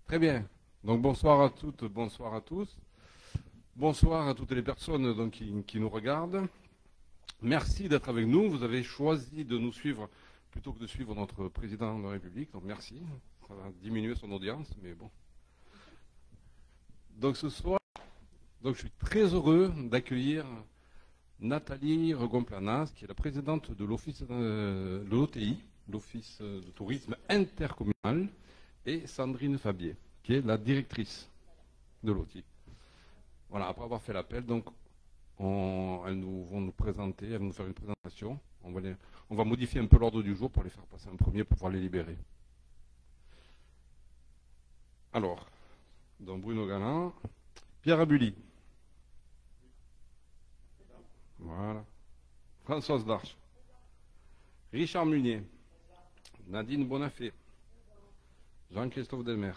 Très bien. Donc bonsoir à toutes, bonsoir à tous. Bonsoir à toutes les personnes donc, qui nous regardent. Merci d'être avec nous. Vous avez choisi de nous suivre plutôt que de suivre notre président de la République. Donc merci. Ça va diminuer son audience, mais bon. Donc ce soir, je suis très heureux d'accueillir Nathalie Regomplanas, qui est la présidente de l'Office de l'OTI, l'Office de tourisme intercommunal, et Sandrine Fabier, qui est la directrice de l'OTI. Voilà, après avoir fait l'appel, donc elles vont nous présenter, elles vont nous faire une présentation. On va modifier un peu l'ordre du jour pour les faire passer en premier pour pouvoir les libérer. Alors, donc Bruno Galland, Pierre Abully. Voilà. Françoise Darche. Richard Munier. Nadine Bonafé. Jean-Christophe Delmer.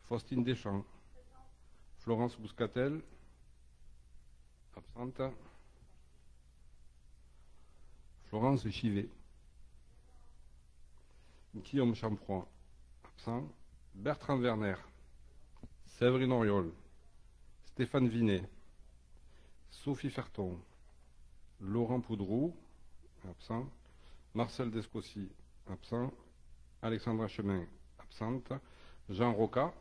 Faustine Deschamps. Florence Bouscatel. Absente. Florence Chivet. Guillaume Champroy. Absent. Bertrand Werner. Séverine Auriol. Stéphane Vinet. Sophie Ferton. Laurent Poudroux. Absent. Marcel Descossi. Absent. Alexandra Chemin. Absente. Jean Roca.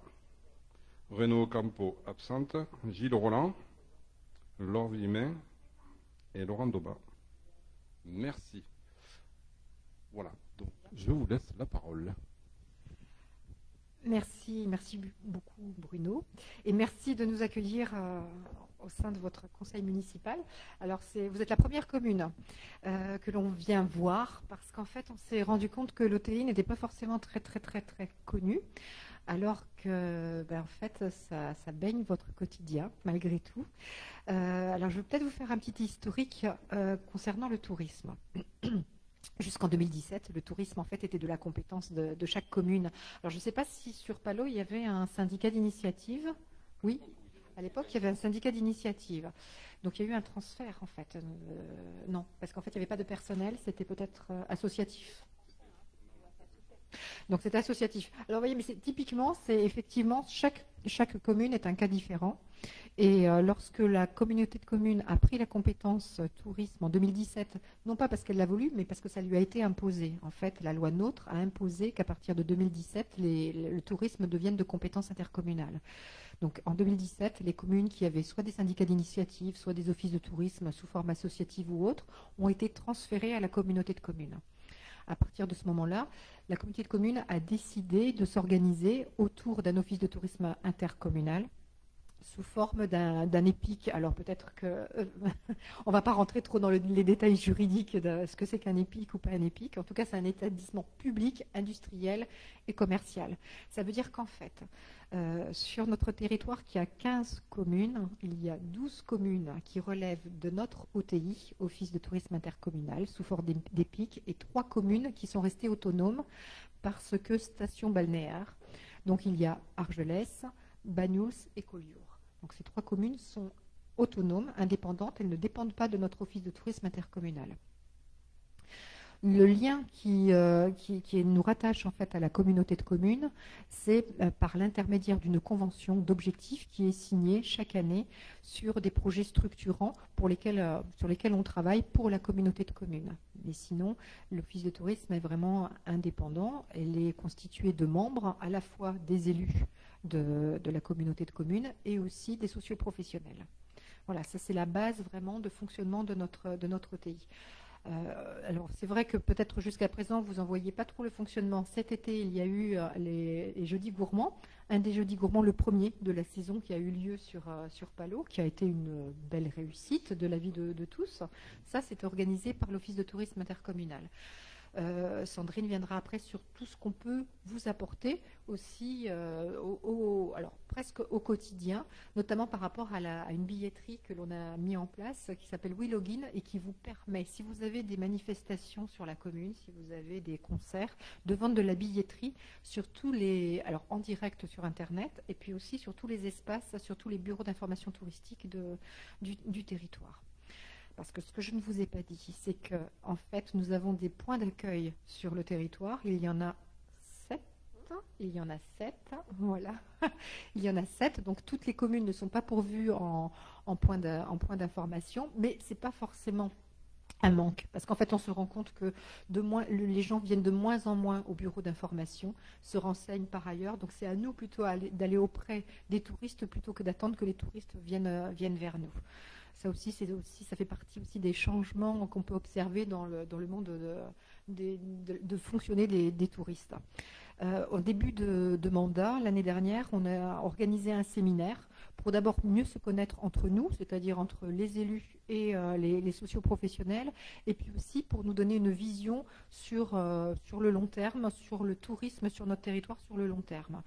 Renaud Campo. Absente. Gilles Roland. Laure Villemin et Laurent Daubat. Merci. Voilà, donc je vous laisse la parole. Merci beaucoup Bruno, et merci de nous accueillir au sein de votre conseil municipal. Alors vous êtes la première commune que l'on vient voir, parce qu'en fait on s'est rendu compte que l'OTI n'était pas forcément très connue, alors que en fait ça baigne votre quotidien malgré tout. Alors je vais peut-être vous faire un petit historique concernant le tourisme. Jusqu'en 2017, le tourisme en fait était de la compétence de chaque commune. Alors je ne sais pas si sur Palau il y avait un syndicat d'initiative. Oui, à l'époque il y avait un syndicat d'initiative. Donc il y a eu un transfert en fait. Non, parce qu'en fait il n'y avait pas de personnel, c'était peut-être associatif. Donc c'est associatif. Alors vous voyez, mais typiquement, c'est effectivement chaque commune est un cas différent. Et lorsque la communauté de communes a pris la compétence tourisme en 2017, non pas parce qu'elle l'a voulu, mais parce que ça lui a été imposé. En fait, la loi NOTRe a imposé qu'à partir de 2017, le tourisme devienne de compétence intercommunale. Donc en 2017, les communes qui avaient soit des syndicats d'initiative, soit des offices de tourisme sous forme associative ou autre, ont été transférées à la communauté de communes. À partir de ce moment-là, la communauté de communes a décidé de s'organiser autour d'un office de tourisme intercommunal sous forme d'un EPIC. Alors peut-être que on ne va pas rentrer trop dans les détails juridiques de ce que c'est qu'un EPIC ou pas un EPIC. En tout cas, c'est un établissement public, industriel et commercial. Ça veut dire qu'en fait, sur notre territoire qui a 15 communes, il y a 12 communes qui relèvent de notre OTI, Office de tourisme intercommunal, sous forme d'EPIC, et 3 communes qui sont restées autonomes parce que station balnéaire. Donc il y a Argelès, Banyuls et Collioure. Donc ces 3 communes sont autonomes, indépendantes, elles ne dépendent pas de notre office de tourisme intercommunal. Le lien qui nous rattache en fait à la communauté de communes, c'est par l'intermédiaire d'une convention d'objectifs qui est signée chaque année sur des projets structurants sur lesquels on travaille pour la communauté de communes. Mais sinon, l'office de tourisme est vraiment indépendant. Elle est constituée de membres, à la fois des élus de la communauté de communes et aussi des socioprofessionnels. Voilà, ça c'est la base vraiment de fonctionnement de notre OTI. Alors c'est vrai que peut-être jusqu'à présent vous n'en voyez pas trop le fonctionnement. Cet été il y a eu les jeudis gourmands, un des jeudis gourmands, le premier de la saison qui a eu lieu sur Palau, qui a été une belle réussite de l'avis de tous. Ça c'est organisé par l'Office de tourisme intercommunal. Sandrine viendra après sur tout ce qu'on peut vous apporter aussi alors presque au quotidien, notamment par rapport à une billetterie que l'on a mis en place qui s'appelle WeLogin et qui vous permet, si vous avez des manifestations sur la commune, si vous avez des concerts, de vendre de la billetterie sur alors en direct sur Internet et puis aussi sur tous les espaces, sur tous les bureaux d'information touristique du territoire. Parce que ce que je ne vous ai pas dit, c'est qu'en fait, nous avons des points d'accueil sur le territoire. Il y en a Il y en a 7, voilà. Il y en a 7, donc toutes les communes ne sont pas pourvues en point d'information, mais ce n'est pas forcément un manque, parce qu'en fait on se rend compte que les gens viennent de moins en moins au bureau d'information, se renseignent par ailleurs, donc c'est à nous plutôt d'aller auprès des touristes plutôt que d'attendre que les touristes viennent vers nous. Ça aussi, ça fait partie aussi des changements qu'on peut observer dans le monde de fonctionner des touristes. Au début de mandat, l'année dernière, on a organisé un séminaire pour d'abord mieux se connaître entre nous, c'est-à-dire entre les élus et les socioprofessionnels, et puis aussi pour nous donner une vision sur le long terme, sur le tourisme sur notre territoire sur le long terme.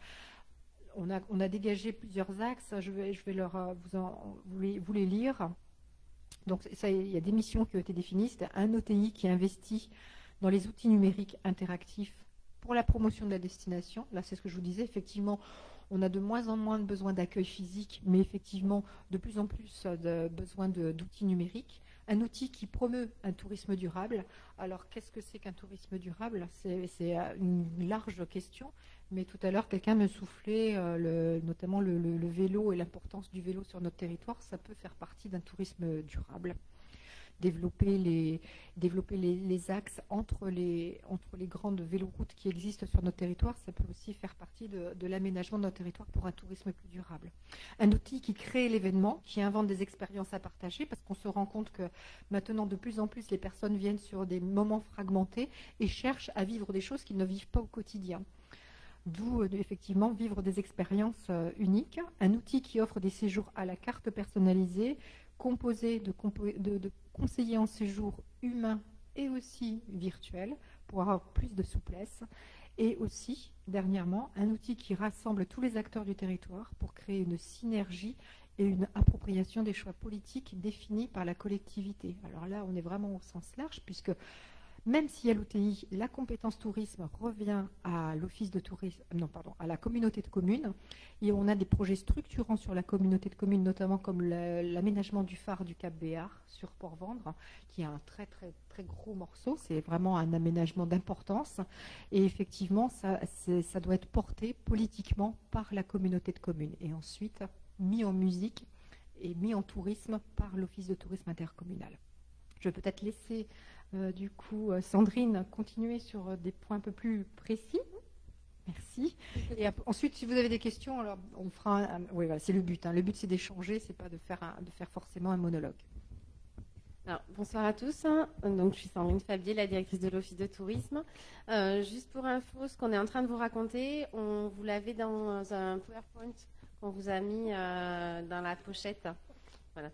On a dégagé plusieurs axes, je vais vous les lire. Donc il y a des missions qui ont été définies. C'est un OTI qui investit dans les outils numériques interactifs pour la promotion de la destination. Là, c'est ce que je vous disais. Effectivement, on a de moins en moins de besoin d'accueil physique, mais effectivement, de plus en plus de besoin d'outils numériques. Un outil qui promeut un tourisme durable. Alors, qu'est-ce que c'est qu'un tourisme durable? C'est une large question, mais tout à l'heure, quelqu'un me soufflait notamment le vélo et l'importance du vélo sur notre territoire. Ça peut faire partie d'un tourisme durable. Développer les axes entre les grandes véloroutes qui existent sur notre territoire, ça peut aussi faire partie de l'aménagement de notre territoire pour un tourisme plus durable. Un outil qui crée l'événement, qui invente des expériences à partager, parce qu'on se rend compte que maintenant, de plus en plus, les personnes viennent sur des moments fragmentés et cherchent à vivre des choses qu'ils ne vivent pas au quotidien. D'où, effectivement, vivre des expériences uniques. Un outil qui offre des séjours à la carte personnalisés, composé de conseillers en séjour humains et aussi virtuels pour avoir plus de souplesse. Et aussi, dernièrement, un outil qui rassemble tous les acteurs du territoire pour créer une synergie et une appropriation des choix politiques définis par la collectivité. Alors là, on est vraiment au sens large, puisque même s'il y a l'OTI, la compétence tourisme revient à l'office de tourisme, à la communauté de communes. Et on a des projets structurants sur la communauté de communes, notamment comme l'aménagement du phare du Cap Béar sur Port-Vendre, qui est un très très très gros morceau. C'est vraiment un aménagement d'importance. Et effectivement, ça doit être porté politiquement par la communauté de communes. Et ensuite, mis en musique et mis en tourisme par l'office de tourisme intercommunal. Je vais peut-être laisser du coup Sandrine continuer sur des points un peu plus précis. Merci. Et ensuite, si vous avez des questions, alors on fera oui, voilà, c'est le but. Le but, c'est d'échanger, c'est pas de faire forcément un monologue. Alors, bonsoir à tous. Donc, je suis Sandrine Fabier, la directrice de l'Office de tourisme. Juste pour info, ce qu'on est en train de vous raconter, on vous l'avait dans un PowerPoint qu'on vous a mis dans la pochette. Voilà.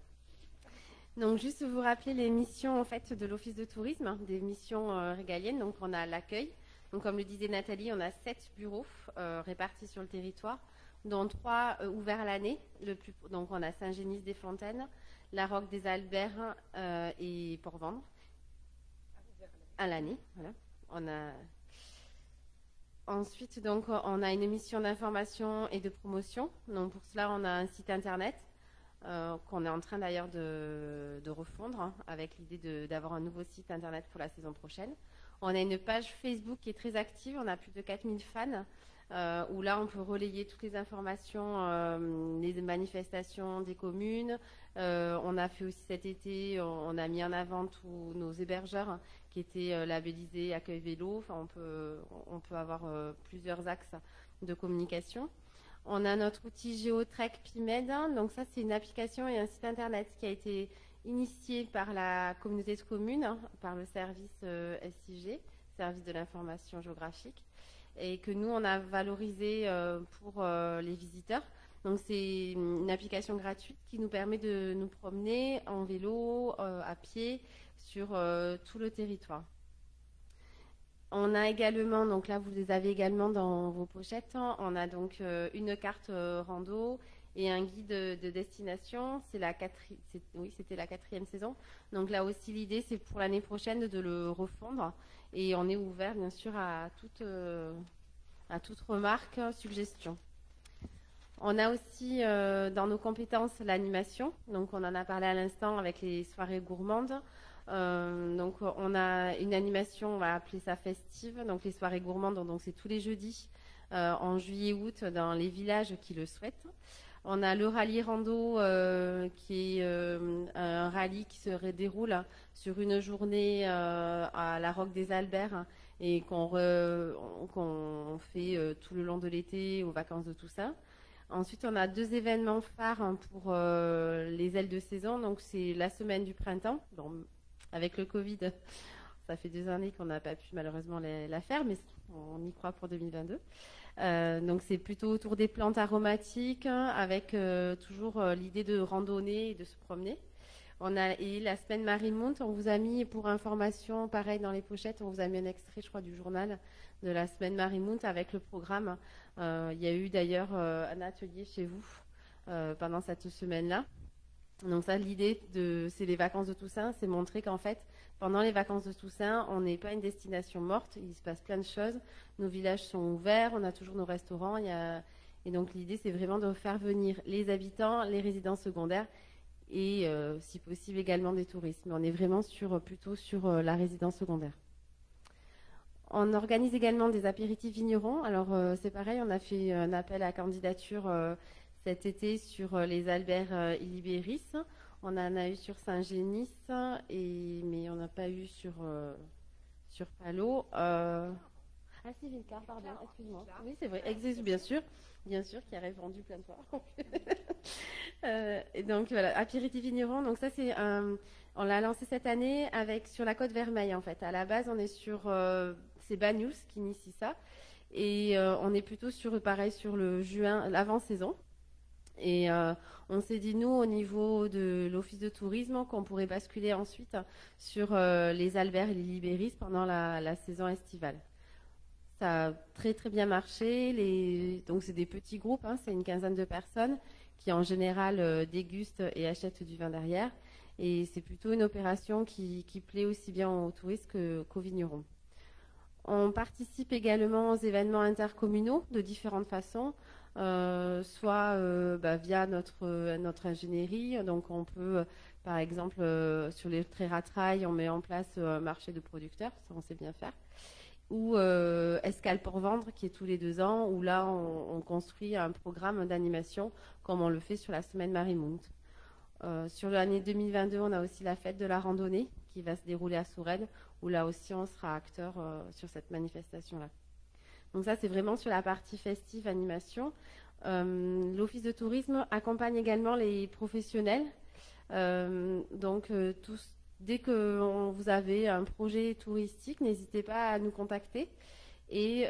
Donc, juste vous rappeler les missions en fait, de l'Office de tourisme, des missions régaliennes. Donc, on a l'accueil. Donc, comme le disait Nathalie, on a 7 bureaux répartis sur le territoire, dont 3 ouverts à l'année. Donc, on a Saint-Génis-des-Fontaines, La Roque des Alberts et Port-Vendre. À l'année, voilà. Ensuite, donc, on a une mission d'information et de promotion. Donc, pour cela, on a un site internet qu'on est en train d'ailleurs de refondre avec l'idée d'avoir un nouveau site internet pour la saison prochaine. On a une page Facebook qui est très active. On a plus de 4000 fans où là, on peut relayer toutes les informations, les manifestations des communes. On a fait aussi cet été, on a mis en avant tous nos hébergeurs qui étaient labellisés Accueil Vélo. Enfin, on peut avoir plusieurs axes de communication. On a notre outil GeoTrek PIMED. Donc ça, c'est une application et un site internet qui a été initié par la communauté de communes, par le service SIG, service de l'information géographique, et que nous, on a valorisé pour les visiteurs. Donc c'est une application gratuite qui nous permet de nous promener en vélo, à pied, sur tout le territoire. On a également, donc là vous les avez également dans vos pochettes, on a donc une carte rando et un guide de destination. C'était la 4e saison. Donc là aussi l'idée c'est pour l'année prochaine de le refondre et on est ouvert bien sûr à toute remarque, suggestion. On a aussi dans nos compétences l'animation. Donc on en a parlé à l'instant avec les soirées gourmandes. Donc on a une animation, on va appeler ça festive. Donc les soirées gourmandes, donc c'est tous les jeudis en juillet-août dans les villages qui le souhaitent. On a le rallye rando qui est un rallye qui se déroule sur une journée à la Roque des Alberts et qu'on fait tout le long de l'été aux vacances de Toussaint. Ensuite, on a 2 événements phares pour les ailes de saison. Donc, c'est la semaine du printemps. Bon, avec le Covid, ça fait 2 années qu'on n'a pas pu malheureusement la faire, mais on y croit pour 2022. Donc, c'est plutôt autour des plantes aromatiques, avec toujours l'idée de randonner et de se promener. Et la semaine Marimount, on vous a mis, pour information, pareil dans les pochettes, on vous a mis un extrait, je crois, du journal de la semaine Marimount avec le programme. Il y a eu d'ailleurs un atelier chez vous pendant cette semaine-là. Donc ça, l'idée, c'est les vacances de Toussaint, c'est montrer qu'en fait, pendant les vacances de Toussaint, on n'est pas une destination morte, il se passe plein de choses. Nos villages sont ouverts, on a toujours nos restaurants. Et donc l'idée, c'est vraiment de faire venir les habitants, les résidents secondaires et si possible également des touristes. Mais on est vraiment plutôt sur la résidence secondaire. On organise également des apéritifs vignerons. Alors c'est pareil, on a fait un appel à candidature cet été sur les Alberts Illibéris. On en a eu sur Saint-Génis, mais on n'a pas eu sur Palot. Ah si, Vilcar, pardon, excuse-moi. Oui, c'est vrai, Exis, bien sûr, qui a répondu plein de fois. Et donc voilà, apéritif vigneron. Donc ça, on l'a lancé cette année sur la Côte Vermeille en fait. À la base, on est c'est Bagnous qui initie ça, et on est plutôt sur le juin, l'avant-saison. Et on s'est dit, nous, au niveau de l'Office de tourisme, qu'on pourrait basculer ensuite sur les Alberts et les Libéris pendant la saison estivale. Ça a très très bien marché. Donc c'est des petits groupes, c'est une quinzaine de personnes qui en général dégustent et achètent du vin derrière. Et c'est plutôt une opération qui plaît aussi bien aux touristes qu'aux vignerons. On participe également aux événements intercommunaux de différentes façons. Soit via notre ingénierie. Donc on peut, par exemple, sur les Trératrailles, on met en place un marché de producteurs, ça on sait bien faire. Ou Escale pour vendre, qui est tous les 2 ans, où là on construit un programme d'animation, comme on le fait sur la semaine Marimount. Sur l'année 2022, on a aussi la fête de la randonnée, qui va se dérouler à Sourède, où là aussi on sera acteur sur cette manifestation-là. Donc ça, c'est vraiment sur la partie festive, animation. L'Office de tourisme accompagne également les professionnels. Dès que vous avez un projet touristique, n'hésitez pas à nous contacter. Et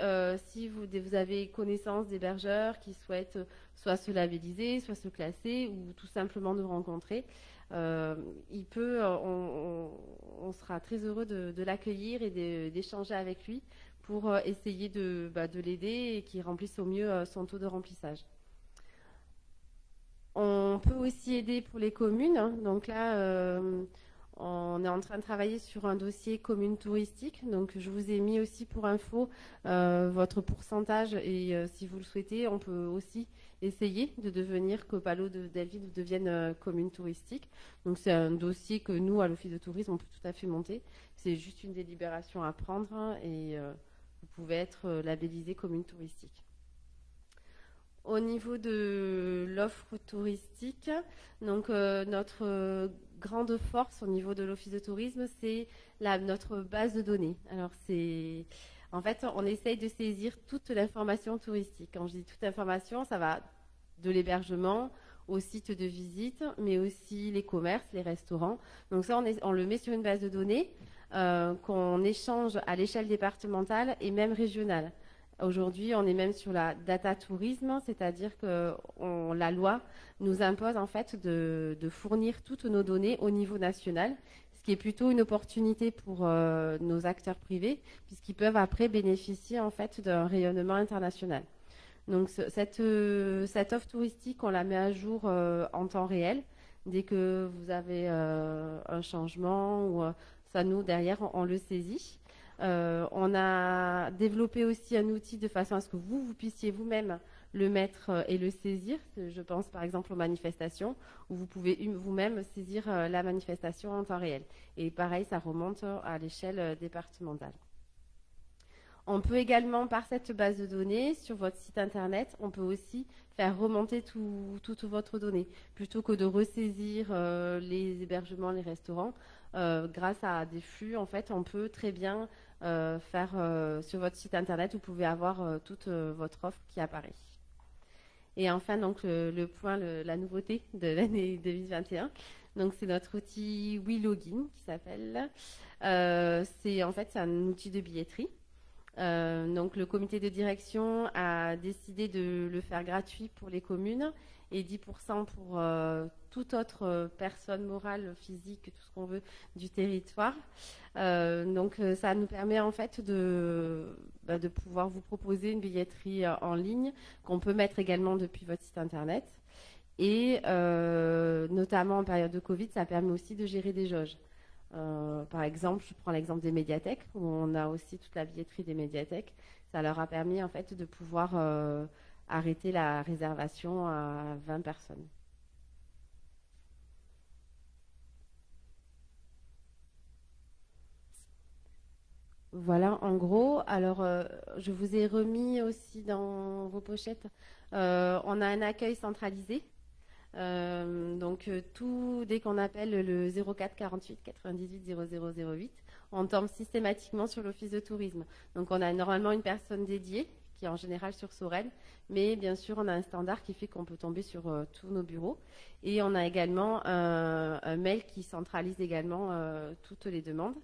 si vous avez connaissance d'hébergeurs qui souhaitent soit se labelliser, soit se classer, ou tout simplement nous rencontrer, on sera très heureux de l'accueillir et d'échanger avec lui pour essayer de l'aider et qu'il remplisse au mieux son taux de remplissage. On peut aussi aider pour les communes. Donc là, on est en train de travailler sur un dossier commune touristique. Donc je vous ai mis aussi pour info votre pourcentage et si vous le souhaitez, on peut aussi essayer de devenir que Palot de Delville devienne commune touristique. Donc c'est un dossier que nous, à l'Office de tourisme, on peut tout à fait monter. C'est juste une délibération à prendre et vous pouvez être labellisé commune touristique. Au niveau de l'offre touristique, donc notre grande force au niveau de l'Office de tourisme, c'est notre base de données. Alors en fait, on essaye de saisir toute l'information touristique. Quand je dis toute information, ça va de l'hébergement aux sites de visite, mais aussi les commerces, les restaurants. Donc ça, on le met sur une base de données qu'on échange à l'échelle départementale et même régionale. Aujourd'hui, on est même sur la data tourisme, c'est-à-dire que la loi nous impose en fait de fournir toutes nos données au niveau national, ce qui est plutôt une opportunité pour nos acteurs privés, puisqu'ils peuvent après bénéficier en fait d'un rayonnement international. Donc cette offre touristique, on la met à jour en temps réel. Dès que vous avez un changement, ou ça nous derrière, on le saisit. On a développé aussi un outil de façon à ce que vous puissiez vous-même le mettre et le saisir. Je pense par exemple aux manifestations où vous pouvez vous-même saisir la manifestation en temps réel. Et pareil, ça remonte à l'échelle départementale. On peut également, par cette base de données, sur votre site internet, on peut aussi faire remonter toutes votre données. Plutôt que de ressaisir les hébergements, les restaurants, grâce à des flux, en fait, on peut très bien faire sur votre site internet, vous pouvez avoir toute votre offre qui apparaît. Et enfin, donc, le point, la nouveauté de l'année 2021, donc c'est notre outil WeLogin qui s'appelle. C'est un outil de billetterie. Donc le comité de direction a décidé de le faire gratuit pour les communes et 10% pour toute autre personne morale, physique, tout ce qu'on veut du territoire. Donc ça nous permet en fait de pouvoir vous proposer une billetterie en ligne qu'on peut mettre également depuis votre site internet. Et notamment en période de Covid, ça permet aussi de gérer des jauges. Par exemple, je prends l'exemple des médiathèques, où on a aussi toute la billetterie des médiathèques. Ça leur a permis en fait de pouvoir arrêter la réservation à 20 personnes. Voilà, en gros. Alors, je vous ai remis aussi dans vos pochettes, on a un accueil centralisé. Donc tout, dès qu'on appelle le 04 48 98 0008, on tombe systématiquement sur l'office de tourisme. Donc on a normalement une personne dédiée qui est en général sur Sorel, mais bien sûr on a un standard qui fait qu'on peut tomber sur tous nos bureaux. Et on a également un mail qui centralise également toutes les demandes.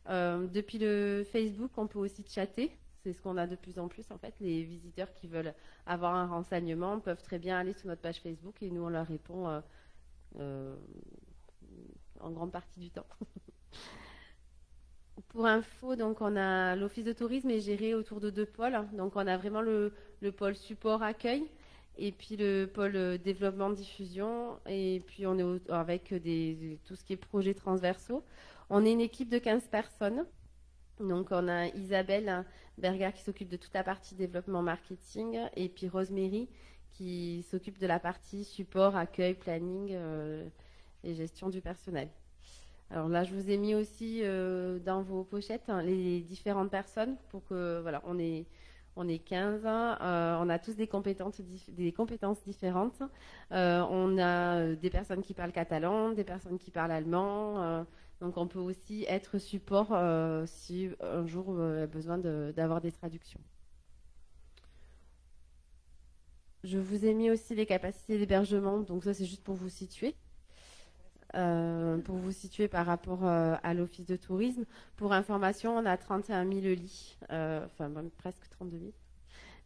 Depuis le Facebook, on peut aussi chatter. C'est ce qu'on a de plus en plus, en fait. Les visiteurs qui veulent avoir un renseignement peuvent très bien aller sur notre page Facebook et nous, on leur répond en grande partie du temps. Pour info, donc, on a l'office de tourisme est géré autour de 2 pôles. Donc, on a vraiment le pôle support accueil et puis le pôle développement diffusion. Et puis, on est avec tout ce qui est projets transversaux. On est une équipe de 15 personnes. Donc, on a Isabelle Berger qui s'occupe de toute la partie développement marketing et puis Rosemary qui s'occupe de la partie support, accueil, planning et gestion du personnel. Alors là, je vous ai mis aussi dans vos pochettes les différentes personnes pour que, voilà, on est 15, on a tous des compétences différentes. On a des personnes qui parlent catalan, des personnes qui parlent allemand. Donc on peut aussi être support si un jour on a besoin d'avoir des traductions. Je vous ai mis aussi les capacités d'hébergement, donc ça c'est juste pour vous situer. Pour vous situer par rapport à l'office de tourisme. Pour information, on a 31 000 lits, enfin même presque 32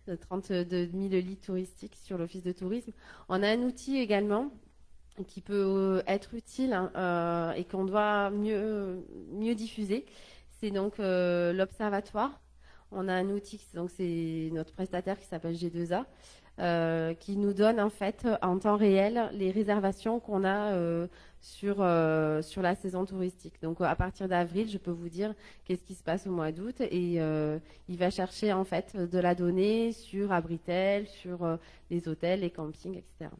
000, 32 000 lits touristiques sur l'office de tourisme. On a un outil également qui peut être utile et qu'on doit mieux diffuser. C'est donc l'Observatoire. On a un outil, donc c'est notre prestataire qui s'appelle G2A, qui nous donne en fait en temps réel les réservations qu'on a sur la saison touristique. Donc à partir d'avril, je peux vous dire qu'est-ce qui se passe au mois d'août et il va chercher en fait de la donnée sur Abritel, sur les hôtels, les campings, etc.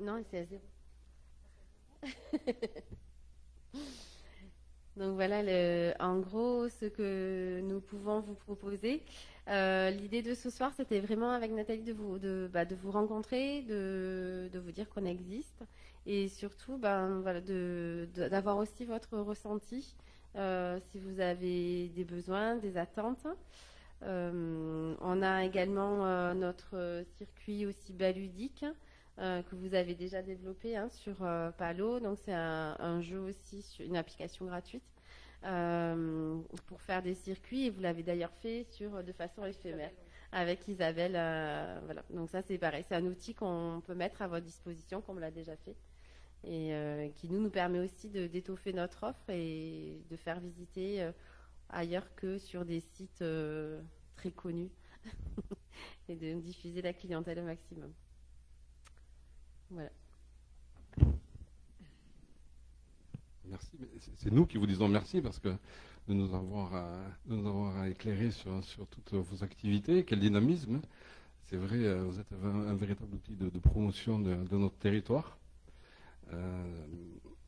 Non, c'est à 0. Donc voilà, en gros, ce que nous pouvons vous proposer. L'idée de ce soir, c'était vraiment avec Nathalie de vous rencontrer, de vous dire qu'on existe et surtout voilà, d'avoir aussi votre ressenti si vous avez des besoins, des attentes. On a également notre circuit aussi baludique que vous avez déjà développé sur Palo. Donc c'est un jeu aussi, une application gratuite pour faire des circuits. Et vous l'avez d'ailleurs fait de façon éphémère avec Isabelle. Voilà. Donc ça c'est pareil, c'est un outil qu'on peut mettre à votre disposition, comme on l'a déjà fait. Et qui nous permet aussi d'étoffer notre offre et de faire visiter ailleurs que sur des sites très connus et de diffuser la clientèle au maximum. Voilà. Merci. C'est nous qui vous disons merci parce que de nous avoir éclairé sur toutes vos activités. Quel dynamisme. C'est vrai, vous êtes un véritable outil de promotion de notre territoire.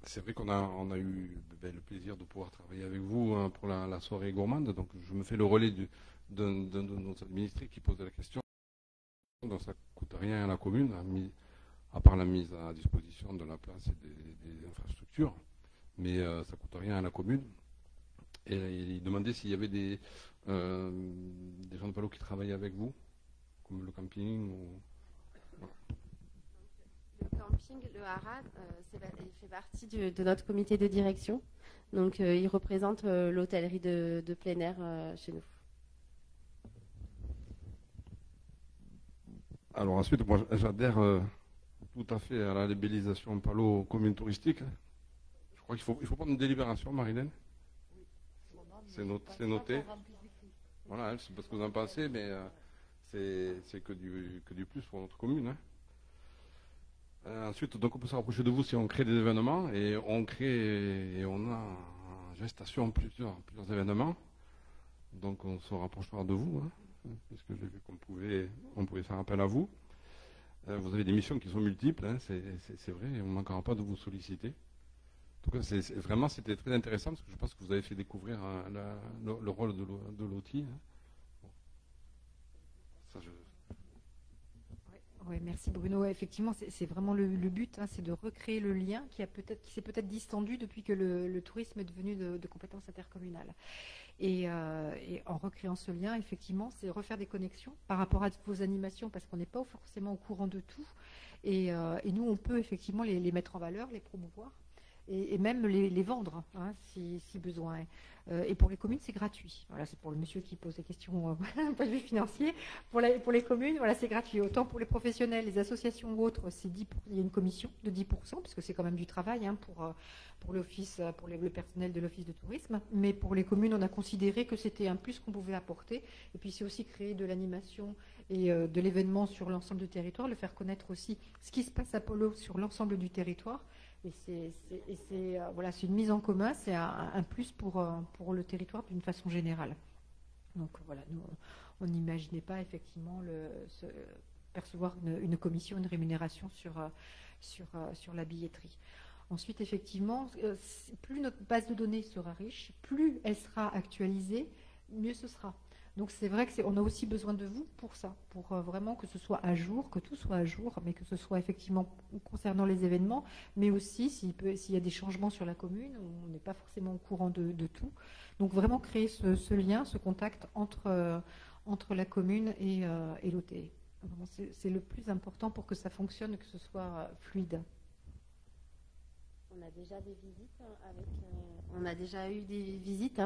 C'est vrai qu'on a eu le plaisir de pouvoir travailler avec vous pour la soirée gourmande. Donc je me fais le relais d'un de nos administrés qui posait la question. Donc ça ne coûte rien à la commune, à part la mise à disposition de la place et des infrastructures. Mais ça ne coûte rien à la commune. Et il demandait s'il y avait des gens de Palau qui travaillaient avec vous, comme le camping ou... Le camping, le haras, il fait partie de notre comité de direction. Donc, il représente l'hôtellerie de plein air chez nous. Alors ensuite, moi j'adhère tout à fait à la labellisation Palau commune touristique. Je crois qu'il faut prendre une délibération, Marilène. C'est noté. Voilà, je ne sais pas ce que vous en pensez, mais c'est que du plus pour notre commune. Hein. Ensuite, donc on peut se rapprocher de vous si on crée des événements et on a en gestation plusieurs événements. Donc on se rapprochera de vous, hein, puisque j'ai vu on pouvait faire appel à vous. Vous avez des missions qui sont multiples, hein, c'est vrai, et on ne manquera pas de vous solliciter. En tout cas, c'était très intéressant parce que je pense que vous avez fait découvrir le rôle de l'outil. Hein. Bon. Ça, Oui, merci Bruno. Effectivement, c'est vraiment le but, hein, c'est de recréer le lien qui s'est peut-être distendu depuis que le tourisme est devenu de compétence intercommunale. Et en recréant ce lien, effectivement, c'est refaire des connexions par rapport à vos animations parce qu'on n'est pas forcément au courant de tout. Et nous, on peut effectivement les mettre en valeur, les promouvoir. Et même les vendre, hein, si besoin. Et pour les communes, c'est gratuit. Voilà, c'est pour le monsieur qui pose des questions d'un point de vue financier. Pour les communes, voilà, c'est gratuit. Autant pour les professionnels, les associations ou autres, il y a une commission de 10%, parce que c'est quand même du travail hein, pour l'office, le personnel de l'office de tourisme. Mais pour les communes, on a considéré que c'était un plus qu'on pouvait apporter. Et puis c'est aussi créer de l'animation et de l'événement sur l'ensemble du territoire, le faire connaître aussi ce qui se passe à Palau sur l'ensemble du territoire. Et c'est une mise en commun, c'est un plus pour le territoire d'une façon générale. Donc voilà, nous, on n'imaginait pas effectivement percevoir une commission, une rémunération sur la billetterie. Ensuite, effectivement, plus notre base de données sera riche, plus elle sera actualisée, mieux ce sera. Donc c'est vrai qu'on a aussi besoin de vous pour ça, pour vraiment que ce soit à jour, que tout soit à jour, mais que ce soit effectivement concernant les événements, mais aussi s'il y a des changements sur la commune, on n'est pas forcément au courant de tout. Donc vraiment créer ce lien, ce contact entre la commune et l'OTE. C'est le plus important pour que ça fonctionne, que ce soit fluide. On a déjà des visites on a déjà eu des visites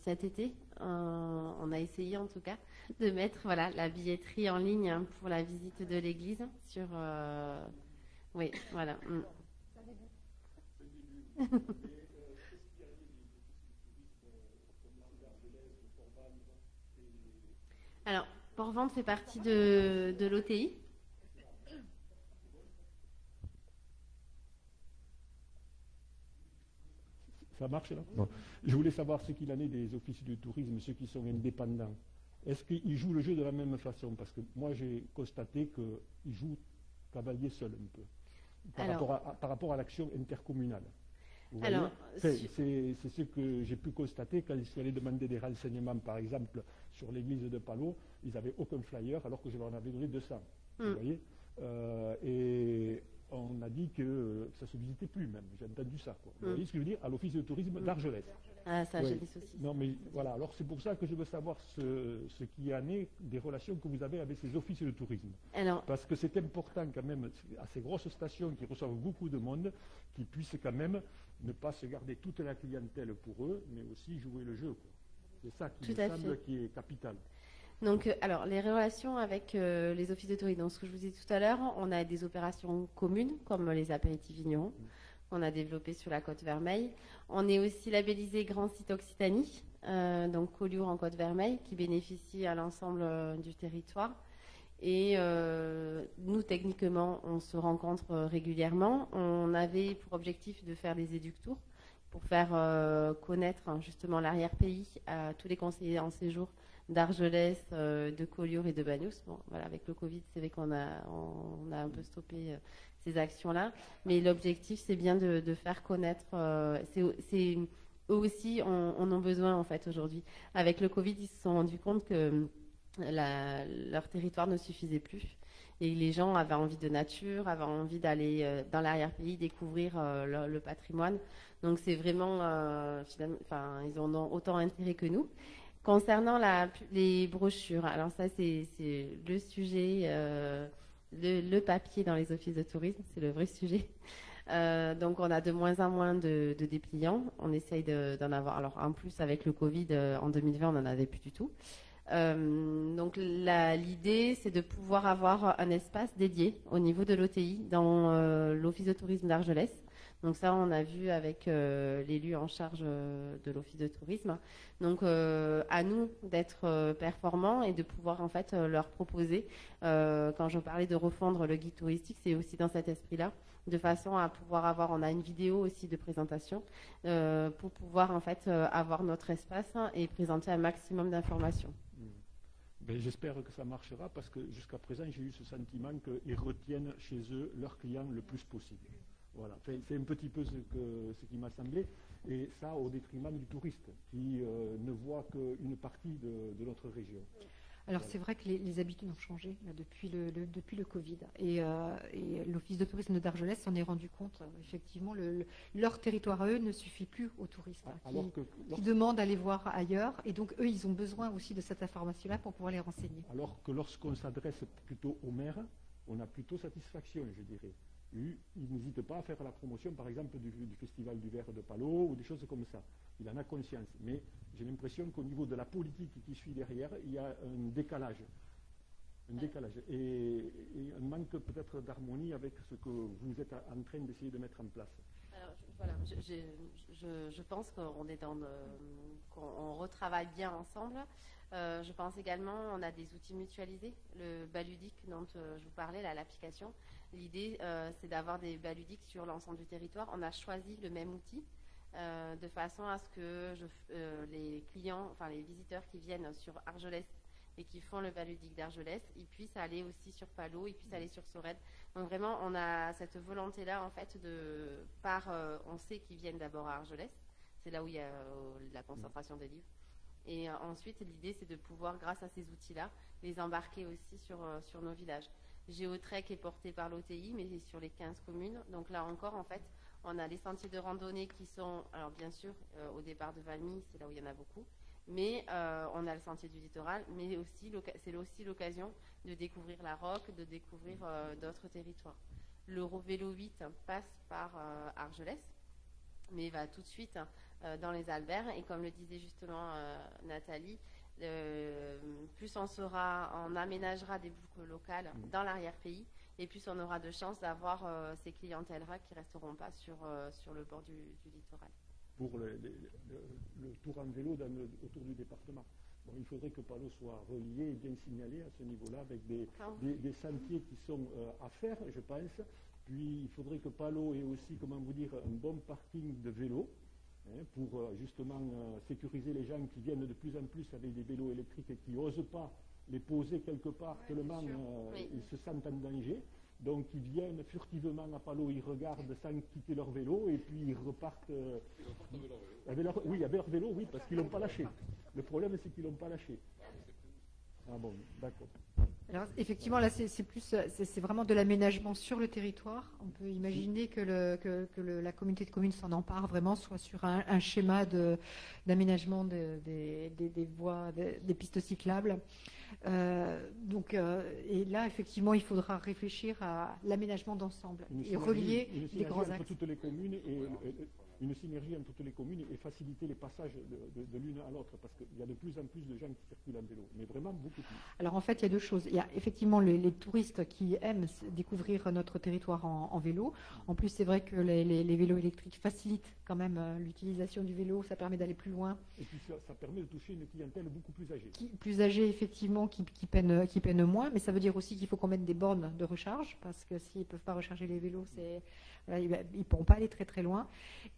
cet été. On a essayé en tout cas de mettre la billetterie en ligne pour la visite de l'église sur. Oui, voilà. Alors, Port-Vente fait partie de l'OTI. Ça marche là bon. Je voulais savoir ce qu'il en est des offices de tourisme, ceux qui sont indépendants. Est-ce qu'ils jouent le jeu de la même façon? Parce que moi j'ai constaté qu'ils jouent cavalier seul un peu, par rapport à l'action intercommunale. C'est ce que j'ai pu constater quand je suis allé demander des renseignements, par exemple, sur l'église de Palau. Ils n'avaient aucun flyer alors que je leur en avais donné 200. Vous voyez et on a dit que ça ne se visitait plus même. J'ai entendu ça. Quoi. Vous voyez ce que je veux dire? À l'office de tourisme d'Argelès. Ah, ça, j'ai des soucis. Non, mais voilà. Alors c'est pour ça que je veux savoir ce qui en est des relations que vous avez avec ces offices de tourisme. Parce que c'est important quand même, à ces grosses stations qui reçoivent beaucoup de monde, qu'ils puissent quand même ne pas se garder toute la clientèle pour eux, mais aussi jouer le jeu. C'est ça qui me semble qui est capital. Donc, alors, les relations avec les offices de tourisme. Donc, ce que je vous disais tout à l'heure, on a des opérations communes, comme les apéritifs vignerons, qu'on a développées sur la Côte Vermeille. On est aussi labellisé Grand Site Occitanie, donc Collioure en Côte Vermeille, qui bénéficie à l'ensemble du territoire. Et nous, techniquement, on se rencontre régulièrement. On avait pour objectif de faire des éductours pour faire connaître justement l'arrière-pays à tous les conseillers en séjour d'Argelès, de Collioure et de Bagnos. Bon, voilà, avec le Covid, c'est vrai qu'on a un peu stoppé ces actions-là, mais l'objectif, c'est bien de faire connaître. Eux aussi en ont besoin en fait aujourd'hui. Avec le Covid, ils se sont rendus compte que leur territoire ne suffisait plus. Et les gens avaient envie de nature, avaient envie d'aller dans l'arrière-pays, découvrir le patrimoine. Donc c'est vraiment, ils en ont autant intérêt que nous. Concernant les brochures, alors ça c'est le sujet, le papier dans les offices de tourisme, c'est le vrai sujet. Donc on a de moins en moins de dépliants. On essaye d'en avoir. Alors en plus avec le Covid en 2020, on n'en avait plus du tout. Donc l'idée, c'est de pouvoir avoir un espace dédié au niveau de l'OTI dans l'office de tourisme d'Argelès. Donc ça, on a vu avec l'élu en charge de l'office de tourisme. Donc à nous d'être performants et de pouvoir en fait leur proposer. Quand je parlais de refondre le guide touristique, c'est aussi dans cet esprit-là, de façon à pouvoir avoir. On a une vidéo aussi de présentation pour pouvoir en fait avoir notre espace et présenter un maximum d'informations. Ben, j'espère que ça marchera parce que jusqu'à présent, j'ai eu ce sentiment qu'ils retiennent chez eux leurs clients le plus possible. Voilà, c'est un petit peu ce qui m'a semblé, et ça au détriment du touriste qui ne voit qu'une partie de notre région. Alors c'est vrai que les habitudes ont changé là, depuis le Covid, et l'office de tourisme d'Argelès s'en est rendu compte. Effectivement, leur territoire à eux ne suffit plus aux touristes qui demandent à aller voir ailleurs, et donc eux ils ont besoin aussi de cette information-là pour pouvoir les renseigner. Alors que lorsqu'on s'adresse plutôt aux maires, on a plutôt satisfaction, je dirais. Ils n'hésitent pas à faire la promotion, par exemple, du Festival du Verre de Palot ou des choses comme ça. Il en a conscience. Mais j'ai l'impression qu'au niveau de la politique qui suit derrière, il y a un décalage. Et un manque peut-être d'harmonie avec ce que vous êtes en train d'essayer de mettre en place. Alors, voilà, je pense qu'on retravaille bien ensemble. Je pense également on a des outils mutualisés. Le Baludic dont je vous parlais, l'application. L'idée, c'est d'avoir des Baludics sur l'ensemble du territoire. On a choisi le même outil de façon à ce que les clients, enfin les visiteurs qui viennent sur Argelès et qui font le Baludic d'Argelès, ils puissent aller aussi sur Palot, ils puissent aller sur Sorède. Donc vraiment, on a cette volonté-là en fait on sait qu'ils viennent d'abord à Argelès, c'est là où il y a la concentration des livres. Et ensuite, l'idée, c'est de pouvoir, grâce à ces outils-là, les embarquer aussi sur nos villages. Géotrek est porté par l'OTI, mais sur les 15 communes. Donc là encore, en fait, on a les sentiers de randonnée qui sont, alors bien sûr, au départ de Valmy, c'est là où il y en a beaucoup, mais on a le sentier du littoral, mais aussi c'est aussi l'occasion de découvrir la Roque, de découvrir d'autres territoires. L'Eurovélo 8 passe par Argelès, mais va tout de suite dans les Alberts, et comme le disait justement Nathalie, plus on aménagera des boucles locales dans l'arrière-pays, et plus on aura de chances d'avoir ces clientèles-là qui ne resteront pas sur le bord du littoral. Pour le tour en vélo autour du département. Bon, il faudrait que Palot soit relié et bien signalé à ce niveau-là, avec des sentiers qui sont à faire, je pense. Puis il faudrait que Palot ait aussi, comment vous dire, un bon parking de vélos, pour justement sécuriser les gens qui viennent de plus en plus avec des vélos électriques et qui n'osent pas les poser quelque part, tellement ils se sentent en danger. Donc ils viennent furtivement à Palot, ils regardent sans quitter leur vélo, et puis ils repartent avec leur vélo, oui, parce qu'ils ne l'ont pas lâché. Le problème, c'est qu'ils ne l'ont pas lâché. Ah bon, d'accord. Alors effectivement, là, c'est vraiment de l'aménagement sur le territoire. On peut imaginer que la communauté de communes s'en empare vraiment, soit sur un schéma d'aménagement des voies, des pistes cyclables. Et là, effectivement, il faudra réfléchir à l'aménagement d'ensemble et relier les grands axes. Toutes les communes une synergie entre toutes les communes et faciliter les passages de l'une à l'autre, parce qu'il y a de plus en plus de gens qui circulent en vélo, mais vraiment beaucoup plus. Alors en fait, il y a deux choses. Il y a effectivement les touristes qui aiment découvrir notre territoire en vélo. En plus, c'est vrai que les vélos électriques facilitent quand même l'utilisation du vélo, ça permet d'aller plus loin. Et puis ça permet de toucher une clientèle beaucoup plus âgée. Plus âgée, effectivement, qui peine moins, mais ça veut dire aussi qu'il faut qu'on mette des bornes de recharge, parce que s'ils ne peuvent pas recharger les vélos, ils ne pourront pas aller très très loin.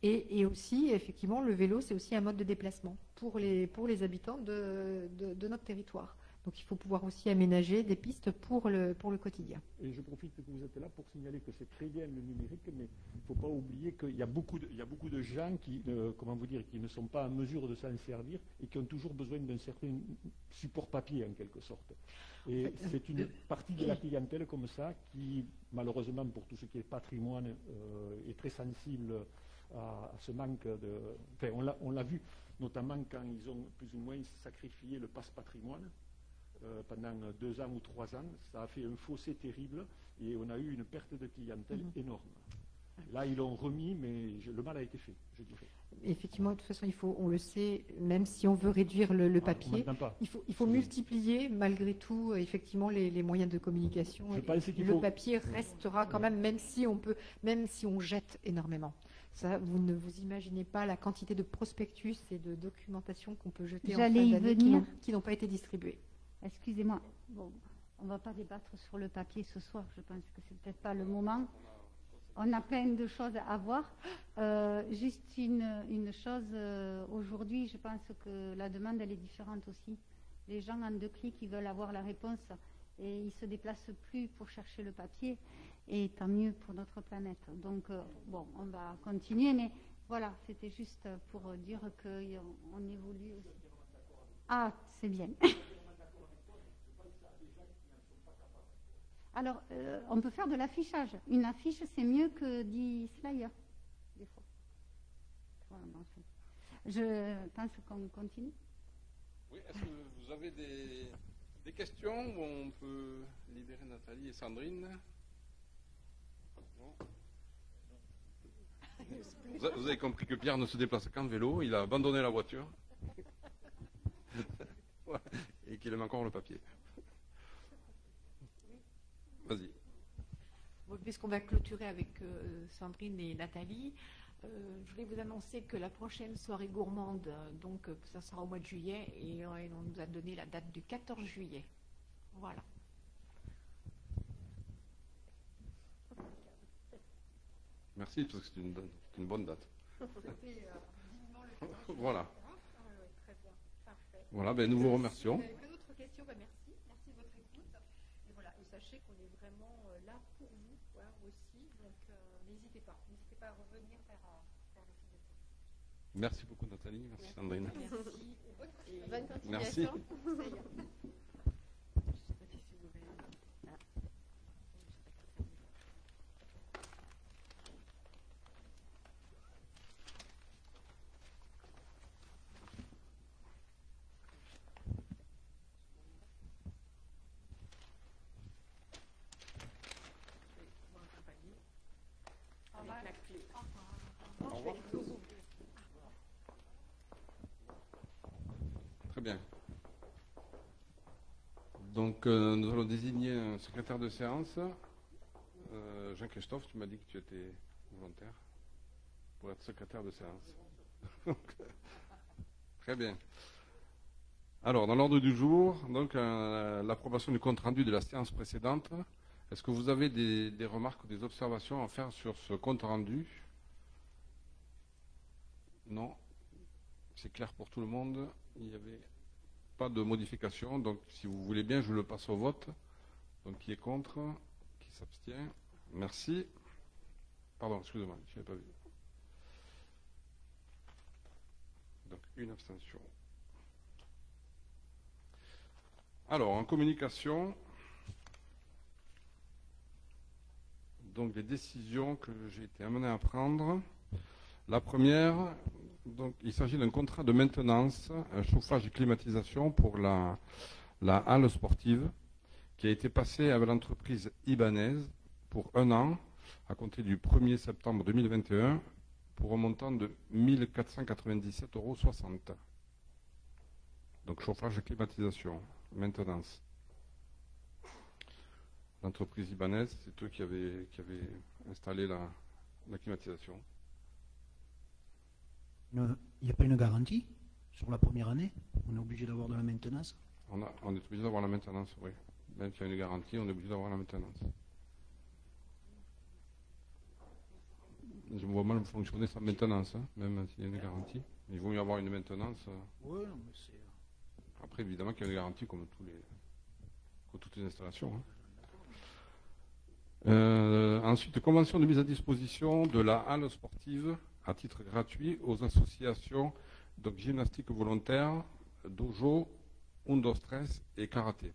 Et Et aussi, effectivement, le vélo, c'est aussi un mode de déplacement pour les habitants de notre territoire. Donc il faut pouvoir aussi aménager des pistes pour le quotidien. Et je profite que vous êtes là pour signaler que c'est très bien le numérique, mais il ne faut pas oublier qu'il y a beaucoup de gens qui, qui ne sont pas en mesure de s'en servir et qui ont toujours besoin d'un certain support papier en quelque sorte. Et c'est une partie de la clientèle comme ça qui, malheureusement pour tout ce qui est patrimoine, est très sensible à ce manque de... Enfin, on l'a vu notamment quand ils ont plus ou moins sacrifié le passe-patrimoine. Pendant 2 ans ou 3 ans, ça a fait un fossé terrible et on a eu une perte de clientèle énorme. Là, ils l'ont remis, mais le mal a été fait, je dirais. Effectivement, de toute façon, on le sait, même si on veut réduire le papier, il faut multiplier malgré tout, effectivement, les moyens de communication. Le papier restera quand même, même si on jette énormément. Ça, vous ne vous imaginez pas la quantité de prospectus et de documentation qu'on peut jeter en fin d'année qui n'ont pas été distribués. Excusez-moi, bon, on ne va pas débattre sur le papier ce soir, je pense que c'est peut-être pas le moment. On a plein de choses à voir. Juste une chose, aujourd'hui, je pense que la demande, elle est différente aussi. Les gens en 2 clics, ils veulent avoir la réponse et ils ne se déplacent plus pour chercher le papier. Et tant mieux pour notre planète. Donc, bon, on va continuer, mais voilà, c'était juste pour dire qu'on évolue aussi. Ah, c'est bien. Alors, on peut faire de l'affichage. Une affiche, c'est mieux que 10 flyers, des fois. Voilà, je pense qu'on continue. Oui, est-ce que vous avez des questions où on peut libérer Nathalie et Sandrine? Vous avez compris que Pierre ne se déplace qu'en vélo, il a abandonné la voiture et qu'il aime encore le papier. Vas-y. Bon, puisqu'on va clôturer avec Sandrine et Nathalie, je voulais vous annoncer que la prochaine soirée gourmande, donc ça sera au mois de juillet, et on nous a donné la date du 14 juillet. Voilà. Merci, parce que c'est une bonne date. Voilà. Voilà, ben nous vous remercions. Si vous n'avez pas d'autres questions, ben merci. Merci de votre écoute. Et voilà, et sachez qu'on est vraiment là pour vous, voilà, aussi. Donc n'hésitez pas à revenir vers le site de tourisme. Merci beaucoup Nathalie, merci Sandrine. Merci. Et bonne continuation. Merci. Très bien. Donc, nous allons désigner un secrétaire de séance. Jean-Christophe, tu m'as dit que tu étais volontaire pour être secrétaire de séance. Très bien. Alors, dans l'ordre du jour, donc l'approbation du compte rendu de la séance précédente. Est-ce que vous avez des remarques ou des observations à faire sur ce compte rendu? Non. C'est clair pour tout le monde. Il n'y avait pas de modification. Donc, si vous voulez bien, je le passe au vote. Donc, qui est contre? Qui s'abstient? Merci. Pardon, excusez-moi, je n'avais pas vu. Donc, une abstention. Alors, en communication, donc les décisions que j'ai été amené à prendre. La première, donc, il s'agit d'un contrat de maintenance, un chauffage et climatisation pour la halle sportive qui a été passé avec l'entreprise Ibanez pour 1 an à compter du 1er septembre 2021 pour un montant de 1 497,60 €. Donc chauffage et climatisation, maintenance. L'entreprise Ibanez, c'est eux qui avaient installé la climatisation. Il n'y a pas une garantie sur la première année? On est obligé d'avoir de la maintenance? On est obligé d'avoir la maintenance, oui. Même s'il y a une garantie, on est obligé d'avoir la maintenance. je me vois mal fonctionner sans maintenance, hein, même s'il y a une garantie. Il vaut mieux avoir une maintenance. Ouais, non, mais c'est. Après, évidemment qu'il y a une garantie comme toutes les installations. Hein. Ensuite, convention de mise à disposition de la halle sportive à titre gratuit aux associations donc gymnastique volontaire, dojo, undo stress et karaté.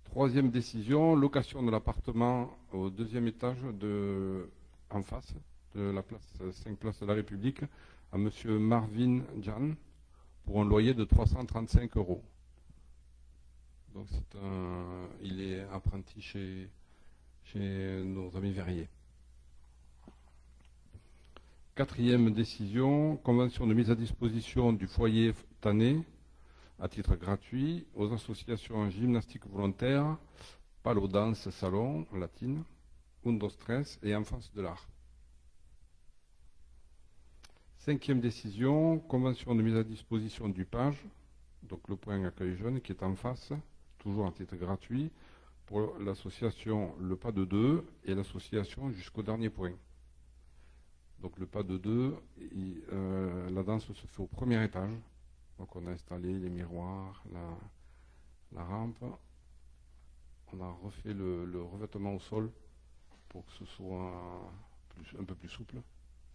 Troisième décision, location de l'appartement au deuxième étage en face de la place 5 Place de la République à M. Marvin Jan pour un loyer de 335 €. Donc il est apprenti chez nos amis verriers. Quatrième décision, convention de mise à disposition du foyer Tanné à titre gratuit aux associations gymnastique volontaire, Palo Danse Salon Latine, Undo Stress et Enfance de l'Art. Cinquième décision, convention de mise à disposition du Page, donc le point accueil jeune qui est en face, toujours à titre gratuit, pour l'association Le Pas de Deux et l'association Jusqu'au Dernier Point. Donc le Pas de Deux, la danse se fait au premier étage. Donc on a installé les miroirs, la rampe. On a refait le revêtement au sol pour que ce soit un peu plus souple.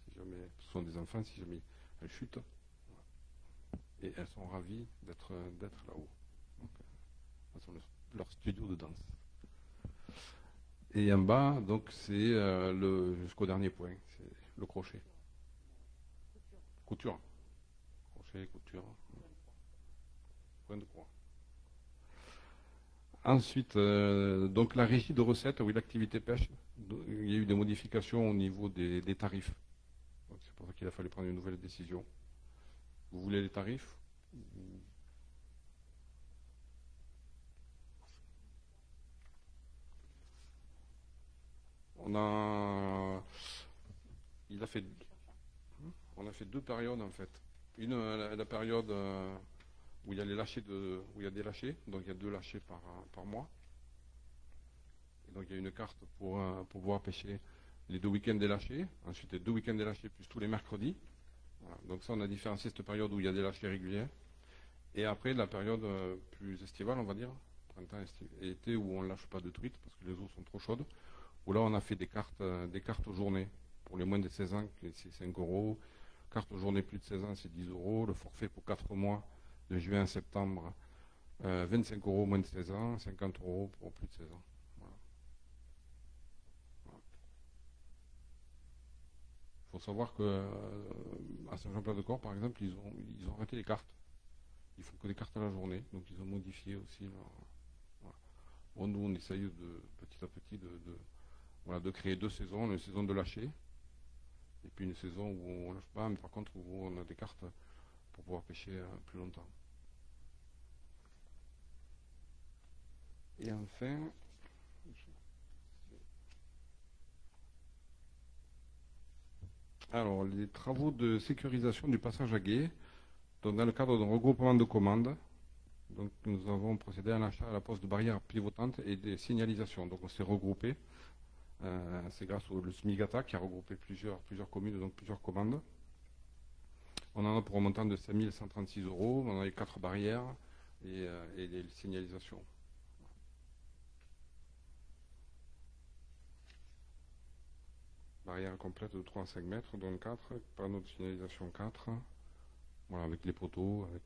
Si jamais ce sont des enfants, si jamais elles chutent. Et elles sont ravies d'être là-haut. Donc, elles sont leur studio de danse. Et en bas, donc c'est jusqu'au dernier point, c'est le crochet. Couture. Crochet, couture. Point de croix. Ensuite, donc la régie de recettes, oui, l'activité pêche, il y a eu des modifications au niveau des tarifs. Donc c'est pour ça qu'il a fallu prendre une nouvelle décision. Vous voulez les tarifs? On a fait 2 périodes en fait. Une, la période où il y a des lâchers, donc il y a 2 lâchers par mois. Et donc il y a une carte pour pouvoir pêcher les 2 week-ends des lâchers. Ensuite les 2 week-ends des lâchers plus tous les mercredis. Voilà. Donc ça on a différencié cette période où il y a des lâchers réguliers. Et après la période plus estivale, on va dire, printemps et été, où on ne lâche pas de truites parce que les eaux sont trop chaudes. Où là on a fait des cartes aux journées. Pour les moins de 16 ans, c'est 5 €. Carte aux journées plus de 16 ans, c'est 10 €. Le forfait pour 4 mois, de juin à septembre, 25 € moins de 16 ans, 50 € pour plus de 16 ans. Voilà. Voilà. Il faut savoir qu'à Saint-Jean-Pied-de-Corps, par exemple, ils ont arrêté les cartes. Ils font que des cartes à la journée, donc ils ont modifié aussi leur... Voilà. Bon, nous, on essaye petit à petit de créer 2 saisons, une saison de lâcher, et puis une saison où on ne lâche pas, mais par contre où on a des cartes pour pouvoir pêcher plus longtemps. Et enfin, alors les travaux de sécurisation du passage à gué, donc dans le cadre d'un regroupement de commandes, donc nous avons procédé à l'achat à la poste de barrières pivotantes et des signalisations. Donc on s'est regroupé. C'est grâce au SMIGATA qui a regroupé plusieurs communes, donc plusieurs commandes. On en a pour un montant de 5 136 €. On a eu 4 barrières et des signalisations. Barrière complète de 3 à 5 mètres, donc 4. Panneau de signalisation 4. Voilà, avec les poteaux, avec...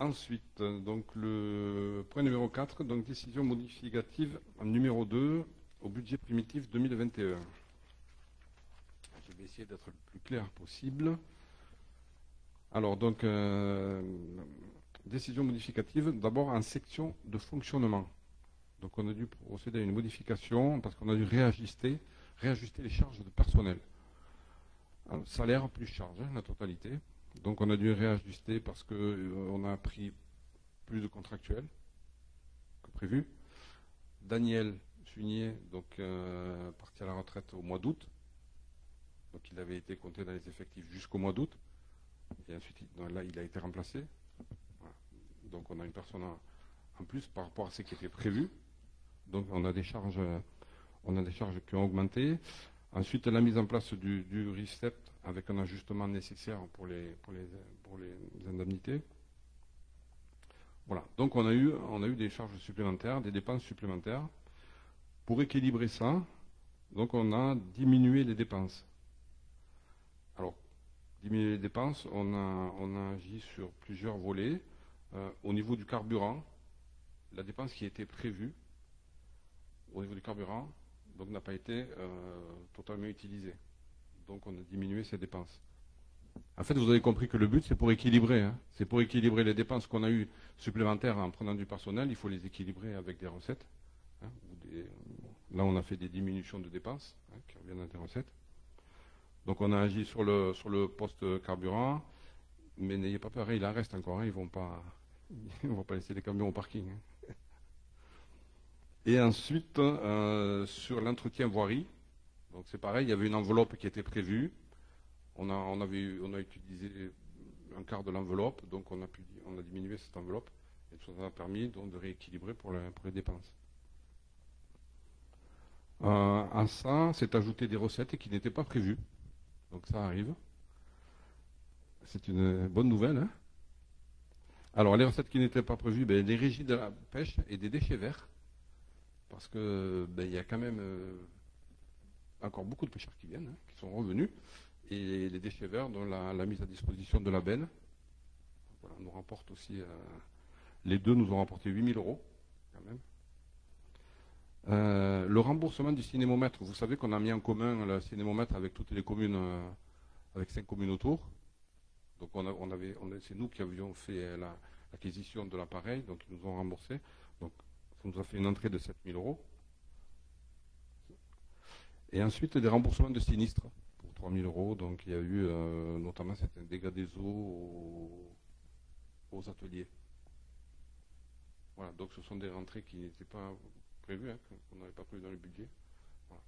Ensuite, donc le point numéro 4, donc décision modificative numéro 2 au budget primitif 2021. Je vais essayer d'être le plus clair possible. Alors, donc, décision modificative, d'abord en section de fonctionnement. Donc, on a dû procéder à une modification parce qu'on a dû réajuster les charges de personnel. Alors, salaire plus charge, la totalité. Donc on a dû réajuster parce qu'on a pris plus de contractuels que prévu. Daniel Sunier, donc parti à la retraite au mois d'août. Donc il avait été compté dans les effectifs jusqu'au mois d'août. Et ensuite, là, il a été remplacé. Voilà. Donc on a une personne en plus par rapport à ce qui était prévu. Donc on a des charges qui ont augmenté. Ensuite, la mise en place du RICEP avec un ajustement nécessaire pour les indemnités. Voilà. Donc on a eu des charges supplémentaires, des dépenses supplémentaires. Pour équilibrer ça, donc on a diminué les dépenses. Alors, diminuer les dépenses, on a agi sur plusieurs volets. Au niveau du carburant, la dépense qui était prévue au niveau du carburant donc n'a pas été totalement utilisée. Donc on a diminué ces dépenses. En fait, vous avez compris que le but, c'est pour équilibrer. Hein. C'est pour équilibrer les dépenses qu'on a eues supplémentaires en prenant du personnel. Il faut les équilibrer avec des recettes. Hein, là, on a fait des diminutions de dépenses qui reviennent à des recettes. Donc on a agi sur le poste carburant. Mais n'ayez pas peur, il en reste encore. Hein, ils ne vont pas laisser les camions au parking. Hein. Et ensuite, sur l'entretien voirie, donc c'est pareil, il y avait une enveloppe qui était prévue. On a utilisé un quart de l'enveloppe, donc on a diminué cette enveloppe. Et ça nous a permis donc, de rééquilibrer pour les dépenses. À ça, c'est ajouté des recettes qui n'étaient pas prévues. Donc ça arrive. C'est une bonne nouvelle. Hein. Alors les recettes qui n'étaient pas prévues, les régies de la pêche et des déchets verts. Parce que il y a quand même encore beaucoup de pêcheurs qui viennent, hein, qui sont revenus. Et les déchets verts, dont la mise à disposition de la benne, voilà, nous rapporte aussi, les deux nous ont rapporté 8 000 € quand même. Le remboursement du cinémomètre, vous savez qu'on a mis en commun le cinémomètre avec toutes les communes, avec 5 communes autour. Donc c'est nous qui avions fait l'acquisition de l'appareil, donc ils nous ont remboursé. Donc ça nous a fait une entrée de 7 000 €. Et ensuite des remboursements de sinistres pour 3 000 €. Donc il y a eu notamment certains dégâts des eaux aux ateliers. Voilà, donc ce sont des rentrées qui n'étaient pas prévues, hein, qu'on n'avait pas prévues dans le budget, voilà,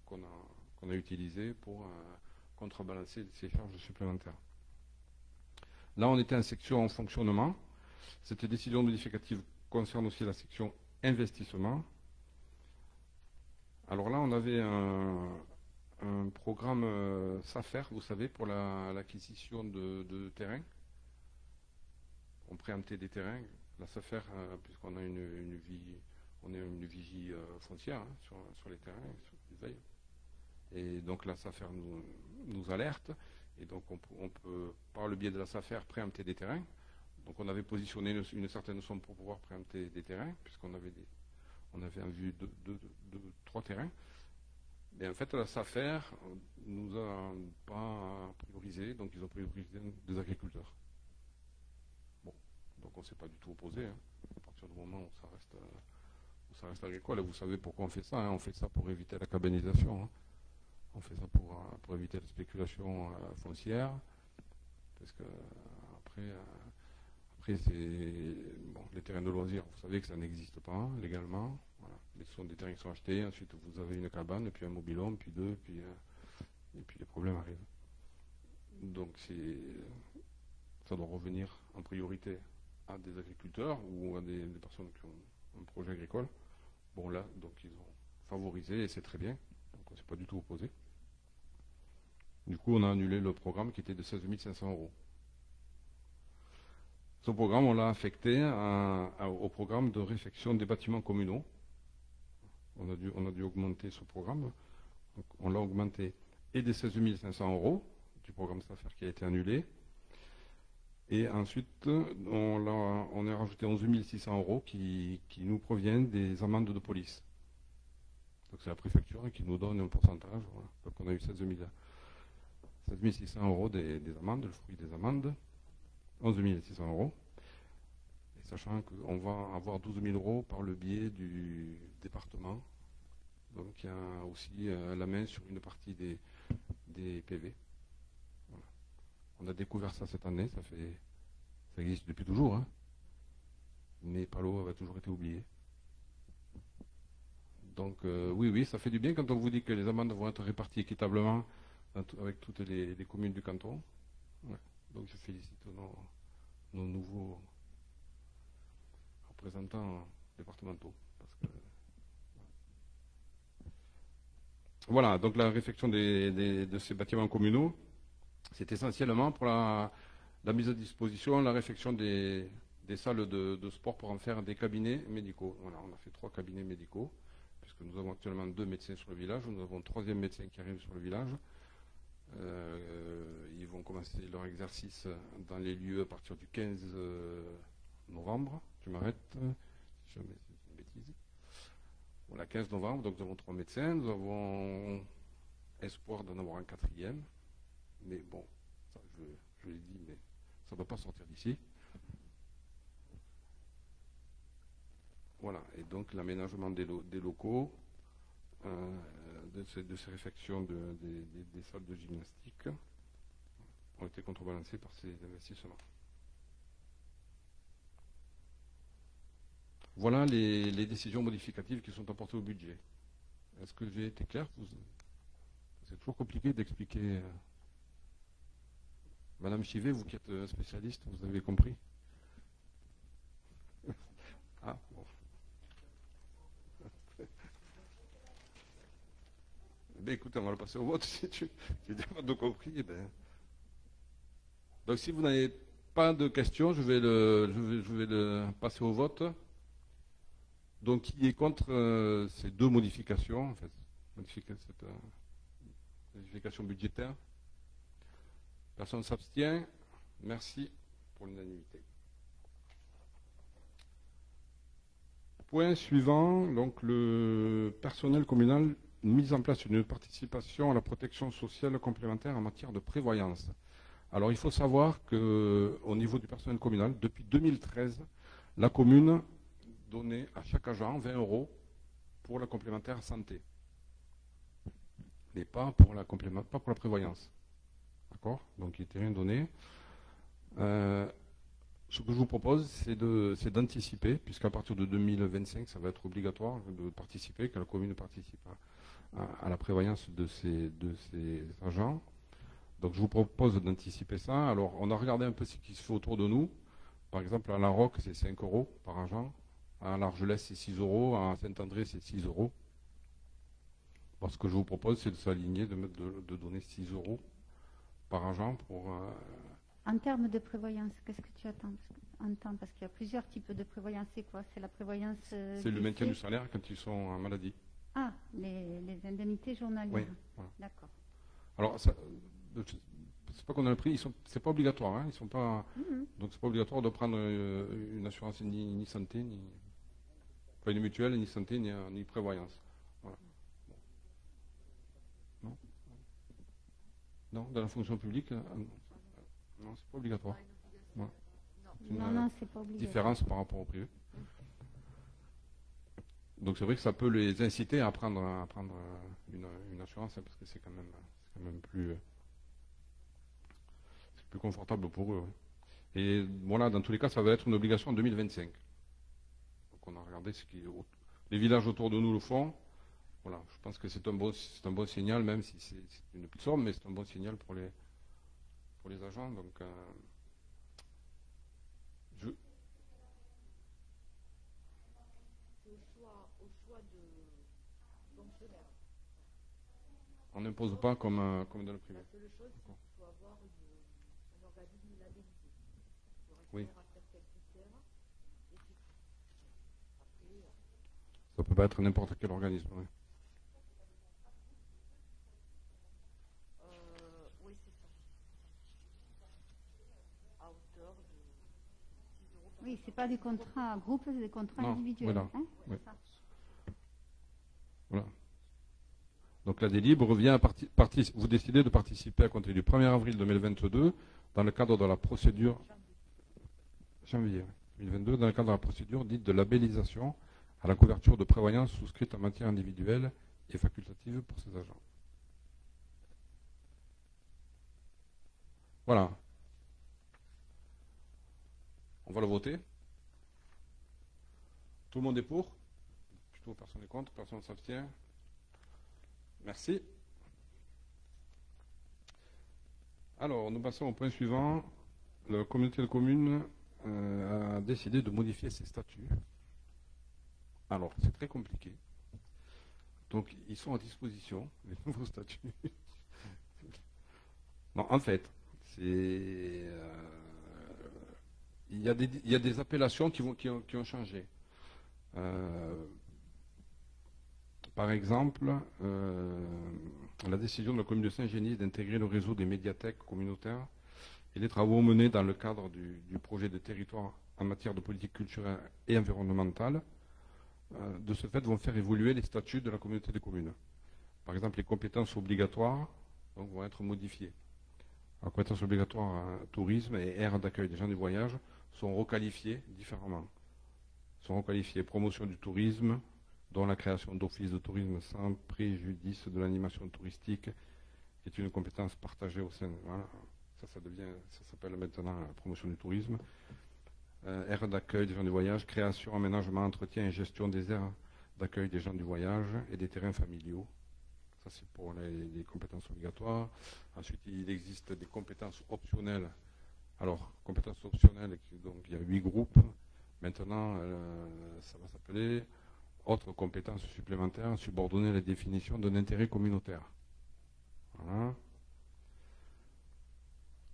qu'on a utilisées pour contrebalancer ces charges supplémentaires. Là, on était en section en fonctionnement. Cette décision modificative concerne aussi la section investissement. Alors là, on avait un programme SAFER, vous savez, pour l'acquisition de terrains. On préemptait des terrains. La SAFER, puisqu'on a une vigie foncière hein, sur les terrains, sur les veilles. Et donc la SAFER nous alerte. Et donc on peut, par le biais de la SAFER, préempter des terrains. Donc on avait positionné une certaine somme pour pouvoir préempter des terrains, puisqu'on avait en vue 3 terrains. Et en fait, la SAFER nous a pas priorisé, donc ils ont priorisé des agriculteurs. Bon, donc on ne s'est pas du tout opposé, hein, à partir du moment où ça reste agricole. Et vous savez pourquoi on fait ça, hein, on fait ça pour éviter la cabanisation. Hein. On fait ça pour éviter la spéculation foncière, parce que après c'est bon, les terrains de loisirs, vous savez que ça n'existe pas légalement. Voilà. Ce sont des terrains qui sont achetés, ensuite vous avez une cabane, puis un mobil-home, puis deux, et puis les problèmes arrivent. Donc ça doit revenir en priorité à des agriculteurs ou à des personnes qui ont un projet agricole. Bon là, donc ils ont favorisé et c'est très bien. Donc on ne s'est pas du tout opposé. Du coup, on a annulé le programme qui était de 16 500 €. Ce programme, on l'a affecté au programme de réfection des bâtiments communaux. On a dû augmenter ce programme. Donc, on l'a augmenté et des 16 500 € du programme SAFER qui a été annulé. Et ensuite, on a rajouté 11 600 € qui nous proviennent des amendes de police. Donc c'est la préfecture qui nous donne un pourcentage. Voilà. Donc on a eu 16 600 € des amendes, le fruit des amendes, 11 600 €. Et sachant qu'on va avoir 12 000 € par le biais du département. Donc il y a aussi la main sur une partie des PV. Voilà. On a découvert ça cette année, ça existe depuis toujours, hein. Mais Palo avait toujours été oublié. Donc oui, ça fait du bien quand on vous dit que les amendes vont être réparties équitablement avec toutes les communes du canton. Ouais. Donc je félicite nos nouveaux représentants départementaux. Parce que, voilà, donc la réfection de ces bâtiments communaux, c'est essentiellement pour la mise à disposition, la réfection des salles de sport pour en faire des cabinets médicaux. Voilà, on a fait 3 cabinets médicaux, puisque nous avons actuellement 2 médecins sur le village. Nous avons un 3e médecin qui arrive sur le village. Ils vont commencer leur exercice dans les lieux à partir du 15 novembre. Tu m'arrêtes si jamais c'est une bêtise. Voilà, 15 novembre, donc nous avons 3 médecins. Nous avons espoir d'en avoir un 4e. Mais bon, ça, je l'ai dit, mais ça ne va pas sortir d'ici. Voilà, et donc l'aménagement des locaux, de ces réfections des salles de gymnastique ont été contrebalancés par ces investissements. Voilà les décisions modificatives qui sont apportées au budget. Est-ce que j'ai été clair? C'est toujours compliqué d'expliquer. Madame Chivet, vous qui êtes spécialiste, vous avez compris? Ah, bon. Ben, écoutez, on va le passer au vote. Si tu n'as pas de compris, eh ben. Donc si vous n'avez pas de questions, je vais le passer au vote. Donc qui est contre ces 2 modifications, en fait, cette modification budgétaire? Personne ne s'abstient. Merci pour l'unanimité. Point suivant, donc le personnel communal mise en place une participation à la protection sociale complémentaire en matière de prévoyance. Alors il faut savoir qu'au niveau du personnel communal, depuis 2013, la commune donnait à chaque agent 20 € pour la complémentaire santé, mais pas pour la prévoyance. D'accord? Donc il n'était rien donné. Ce que je vous propose, c'est d'anticiper, puisqu'à partir de 2025, ça va être obligatoire de participer, que la commune participe à la prévoyance de ces agents. Donc je vous propose d'anticiper ça. Alors on a regardé un peu ce qui se fait autour de nous. Par exemple, à La Roque, c'est 5 € par agent. À l'Argelès, c'est 6 €. À Saint-André, c'est 6 €. Bon, ce que je vous propose, c'est de s'aligner, de donner 6 € par agent pour... En termes de prévoyance, qu'est-ce que tu entends? Parce qu'il y a plusieurs types de prévoyance. C'est quoi? C'est la prévoyance... c'est le maintien du salaire quand ils sont en maladie. Ah, les indemnités journalières. Oui, voilà. D'accord. Alors, c'est pas qu'on a le prix, c'est pas obligatoire. Hein, ils sont pas, donc c'est pas obligatoire de prendre une assurance ni santé, pas une mutuelle, ni santé, ni prévoyance. Voilà. Non, non, dans la fonction publique, non, c'est pas obligatoire. Voilà. Non, c'est pas obligatoire. Différence par rapport au privé. Donc c'est vrai que ça peut les inciter à prendre une assurance, hein, parce que c'est quand même plus confortable pour eux. Ouais. Et voilà, dans tous les cas, ça va être une obligation en 2025. Donc on a regardé les villages autour de nous le font. Voilà, je pense que c'est un bon signal, même si c'est une petite somme, mais c'est un bon signal pour les agents. Donc on n'impose pas comme dans le privé. La seule chose, c'est qu'il faut avoir un organisme labellisé. Oui. Ça peut pas être n'importe quel organisme. Oui, oui, c'est ça. À hauteur de 6 € par Oui, c'est pas des contrats groupes, c'est des contrats individuels. Voilà. Hein, oui. ça. Voilà. Donc la délib revient vous décidez de participer à compter du 1er avril 2022 dans le cadre de la procédure janvier 2022 dans le cadre de la procédure dite de labellisation à la couverture de prévoyance souscrite en matière individuelle et facultative pour ces agents. Voilà. On va le voter. Tout le monde est pour? Plutôt personne n'est contre, personne ne s'abstient. Merci. Alors, nous passons au point suivant, la communauté de communes a décidé de modifier ses statuts. Alors, c'est très compliqué. Donc, ils sont à disposition, les nouveaux statuts. Non, en fait, il y a des appellations qui ont changé. Par exemple, la décision de la commune de Saint-Génis d'intégrer le réseau des médiathèques communautaires et les travaux menés dans le cadre du projet de territoire en matière de politique culturelle et environnementale, de ce fait, vont faire évoluer les statuts de la communauté de communes. Par exemple, les compétences obligatoires vont être modifiées. Les compétences obligatoires tourisme et aires d'accueil des gens du voyage sont requalifiées différemment. Sont requalifiées promotion du tourisme, dont la création d'offices de tourisme sans préjudice de l'animation touristique est une compétence partagée au sein. Voilà. Ça s'appelle maintenant la promotion du tourisme. Aires d'accueil des gens du voyage, création, aménagement, entretien et gestion des aires d'accueil des gens du voyage et des terrains familiaux. Ça, c'est pour les compétences obligatoires. Ensuite, il existe des compétences optionnelles. Alors, compétences optionnelles, donc il y a 8 groupes. Maintenant, ça va s'appeler autres compétences supplémentaires subordonnées à la définition d'un intérêt communautaire. Voilà.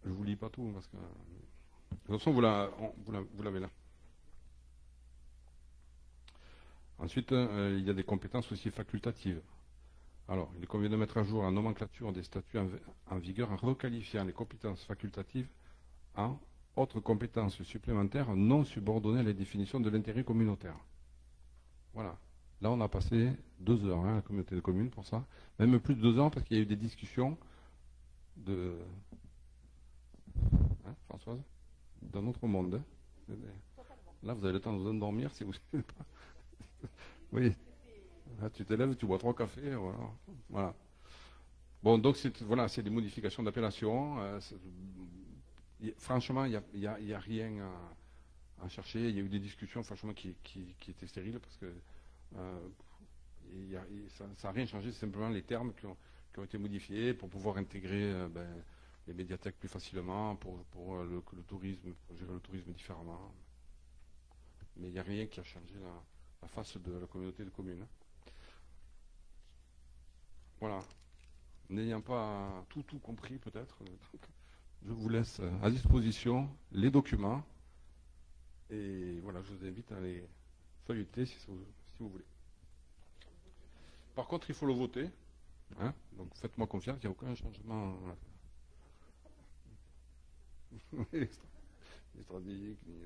Je ne vous lis pas tout, parce que... De toute façon, vous l'avez là. Ensuite, il y a des compétences aussi facultatives. Alors, il convient de mettre à jour la nomenclature des statuts en vigueur en requalifiant les compétences facultatives en autres compétences supplémentaires non subordonnées à la définition de l'intérêt communautaire. Voilà. Là, on a passé 2 heures, la communauté de communes, pour ça. Même plus de 2 heures, parce qu'il y a eu des discussions de... Françoise, dans notre monde. Là, vous avez le temps de vous endormir si vous ne savez pas. Oui. Là, tu t'élèves, tu bois 3 cafés, voilà. Bon, donc, c'est des modifications d'appellation. Franchement, il n'y a rien à chercher. Il y a eu des discussions, franchement, qui étaient stériles, parce que ça n'a rien changé, c'est simplement les termes qui ont été modifiés pour pouvoir intégrer les médiathèques plus facilement, pour le tourisme, pour gérer le tourisme différemment. Mais il n'y a rien qui a changé la face de la communauté de communes. Voilà. N'ayant pas tout compris peut-être, je vous laisse à disposition les documents. Et voilà, je vous invite à les feuilleter si vous voulez. Par contre, il faut le voter. Hein, donc faites-moi confiance, il n'y a aucun changement.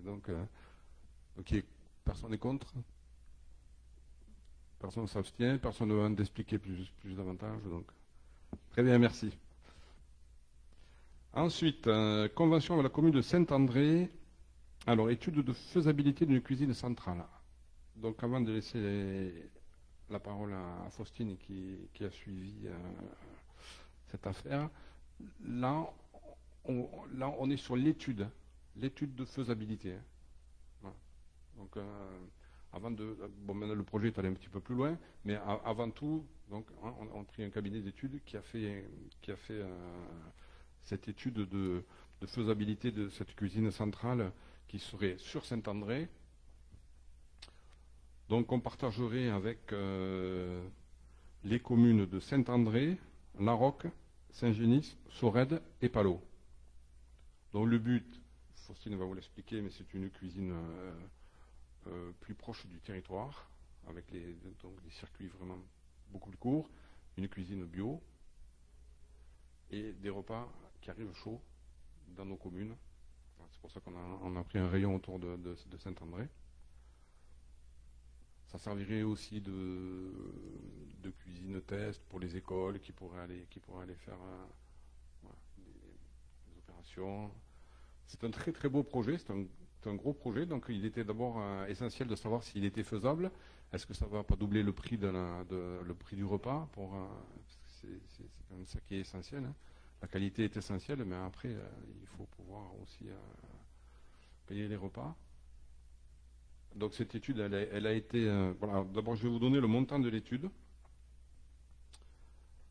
Donc, personne n'est contre. Personne ne s'abstient, personne ne va d'expliquer plus davantage. Donc. Très bien, merci. Ensuite, convention avec la commune de Saint-André. Alors, étude de faisabilité d'une cuisine centrale. Donc, avant de laisser la parole à Faustine qui a suivi cette affaire, là, on est sur l'étude de faisabilité. Voilà. Donc, maintenant le projet est allé un petit peu plus loin, mais avant tout, donc, on a pris un cabinet d'études qui a fait cette étude de faisabilité de cette cuisine centrale qui serait sur Saint-André. Donc on partagerait avec les communes de Saint-André, Larocque, Saint-Génis, Sorède et Palot. Donc le but, Faustine va vous l'expliquer, mais c'est une cuisine plus proche du territoire, avec des circuits vraiment beaucoup plus courts, une cuisine bio et des repas qui arrivent chauds dans nos communes. C'est pour ça qu'on a pris un rayon autour de Saint-André. Ça servirait aussi de cuisine test pour les écoles qui pourraient aller faire des opérations. C'est un très très beau projet, c'est un gros projet, donc il était d'abord essentiel de savoir s'il était faisable. Est-ce que ça ne va pas doubler le prix le prix du repas c'est quand même ça qui est essentiel. Hein. La qualité est essentielle, mais après il faut pouvoir aussi payer les repas. Donc cette étude, elle a été... voilà, d'abord, je vais vous donner le montant de l'étude.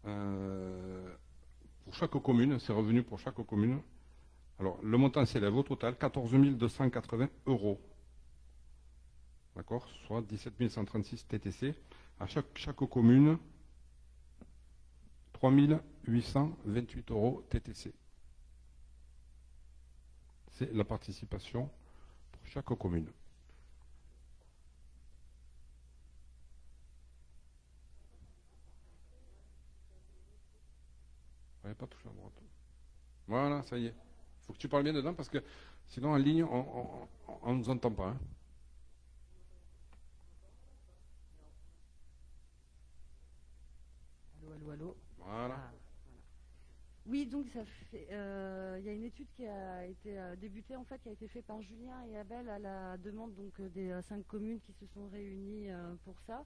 Pour chaque commune, c'est revenu pour chaque commune, Alors, le montant s'élève au total 14 280 €. D'accord? Soit 17 136 TTC. À chaque commune, 3 828 € TTC. C'est la participation pour chaque commune. Vous n'avez pas touché à droite. Voilà, ça y est. Il faut que tu parles bien dedans parce que sinon en ligne, on ne nous entend pas. Hein. Allô, allô, allô. Voilà. Ah, voilà. Oui, donc ça fait, il y a une étude qui a été débutée en fait, qui a été faite par Julien et Abel à la demande donc des 5 communes qui se sont réunies pour ça,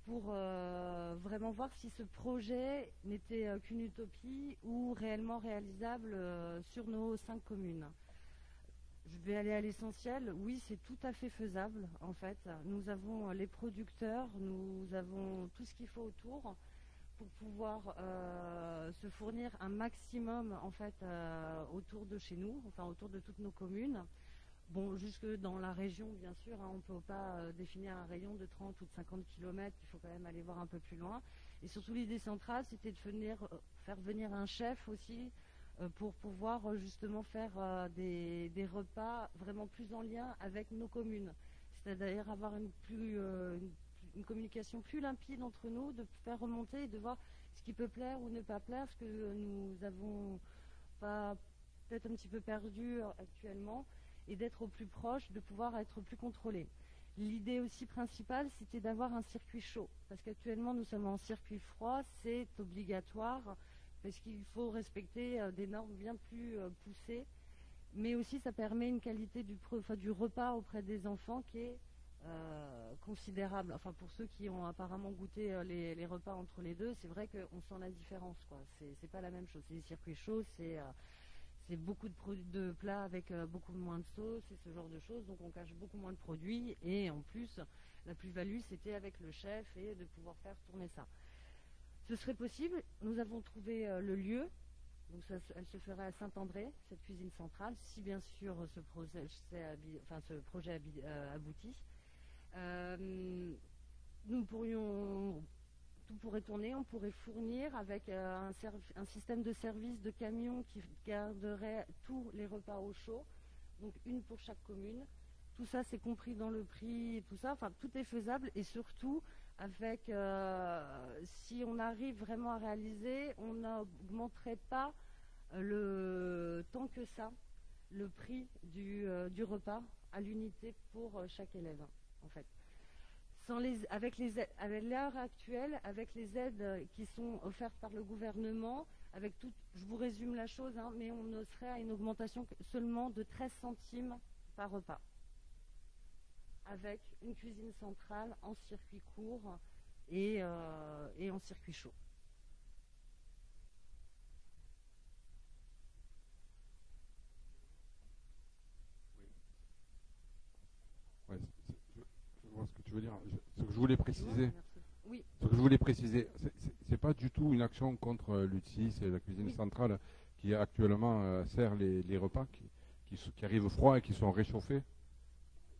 pour vraiment voir si ce projet n'était qu'une utopie ou réellement réalisable sur nos 5 communes. Je vais aller à l'essentiel. Oui, c'est tout à fait faisable en fait. Nous avons les producteurs, nous avons tout ce qu'il faut autour pour pouvoir se fournir un maximum en fait autour de chez nous, enfin autour de toutes nos communes. Bon, jusque dans la région, bien sûr, hein, on ne peut pas définir un rayon de 30 ou de 50 km, il faut quand même aller voir un peu plus loin. Et surtout l'idée centrale, c'était de faire venir un chef aussi pour pouvoir justement faire des repas vraiment plus en lien avec nos communes. C'est-à-dire avoir une communication plus limpide entre nous, de faire remonter et de voir ce qui peut plaire ou ne pas plaire, ce que nous avons pas peut-être un petit peu perdu actuellement, et d'être au plus proche, de pouvoir être plus contrôlé. L'idée aussi principale, c'était d'avoir un circuit chaud, parce qu'actuellement nous sommes en circuit froid, c'est obligatoire, parce qu'il faut respecter des normes bien plus poussées, mais aussi ça permet une qualité du repas auprès des enfants qui est considérable. Enfin, pour ceux qui ont apparemment goûté les repas entre les deux, c'est vrai qu'on sent la différence, quoi. C'est pas la même chose. C'est des circuits chauds, c'est beaucoup de plats avec beaucoup moins de sauce et ce genre de choses. Donc on cache beaucoup moins de produits. Et en plus, la plus-value, c'était avec le chef et de pouvoir faire tourner ça. Ce serait possible. Nous avons trouvé le lieu. Donc elle se ferait à Saint-André, cette cuisine centrale, si bien sûr ce projet aboutit. Tout pourrait tourner, on pourrait fournir avec un système de service de camions qui garderait tous les repas au chaud, donc une pour chaque commune. Tout ça c'est compris dans le prix et tout ça, enfin tout est faisable et surtout avec, si on arrive vraiment à réaliser, on n'augmenterait pas tant que ça le prix du repas à l'unité pour chaque élève en fait. Avec l'heure actuelle, avec les aides qui sont offertes par le gouvernement, avec tout, je vous résume la chose, hein, mais on serait à une augmentation seulement de 13 centimes par repas, avec une cuisine centrale en circuit court et en circuit chaud. Ouais, je vois ce que tu veux dire. Ce que je voulais préciser, Oui. ce que je voulais préciser, c'est pas du tout une action contre l'UTSIS et la cuisine centrale qui actuellement sert les repas qui arrivent froids et qui sont réchauffés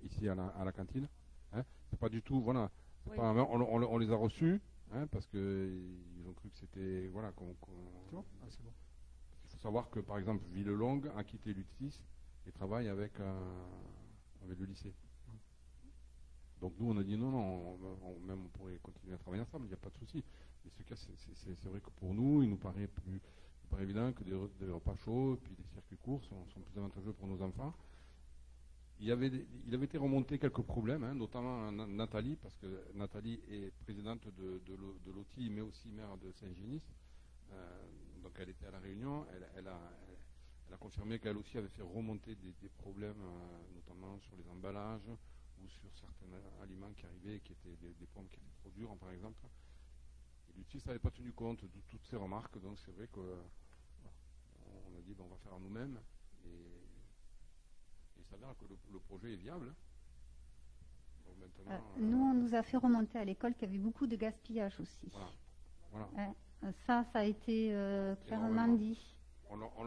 ici à la cantine. Hein. C'est pas du tout, voilà. Oui. Pas, on les a reçus hein, parce qu'ils ont cru que c'était, voilà. C'est bon. C'est bon. Il faut savoir que par exemple Villelongue a quitté l'UTSIS et travaille avec le lycée. Donc nous on a dit non, même on pourrait continuer à travailler ensemble, il n'y a pas de souci. Mais ce cas, c'est vrai que pour nous, il nous paraît évident que des repas chauds et puis des circuits courts sont plus avantageux pour nos enfants. Il avait été remonté quelques problèmes, hein, notamment Nathalie, parce que Nathalie est présidente de l'OTI, mais aussi maire de Saint-Génis. Donc elle était à la réunion, elle a confirmé qu'elle aussi avait fait remonter des problèmes, notamment sur les emballages, ou sur certains aliments qui arrivaient, qui étaient des pommes qui étaient trop dures, par exemple. Et l'UTSIS n'avait pas tenu compte de toutes ces remarques, donc c'est vrai qu'on a dit on va faire à nous-mêmes, et il s'avère que le projet est viable. Donc maintenant, nous, on nous a fait remonter à l'école qu'il y avait beaucoup de gaspillage aussi. Voilà. Ça a été clairement dit.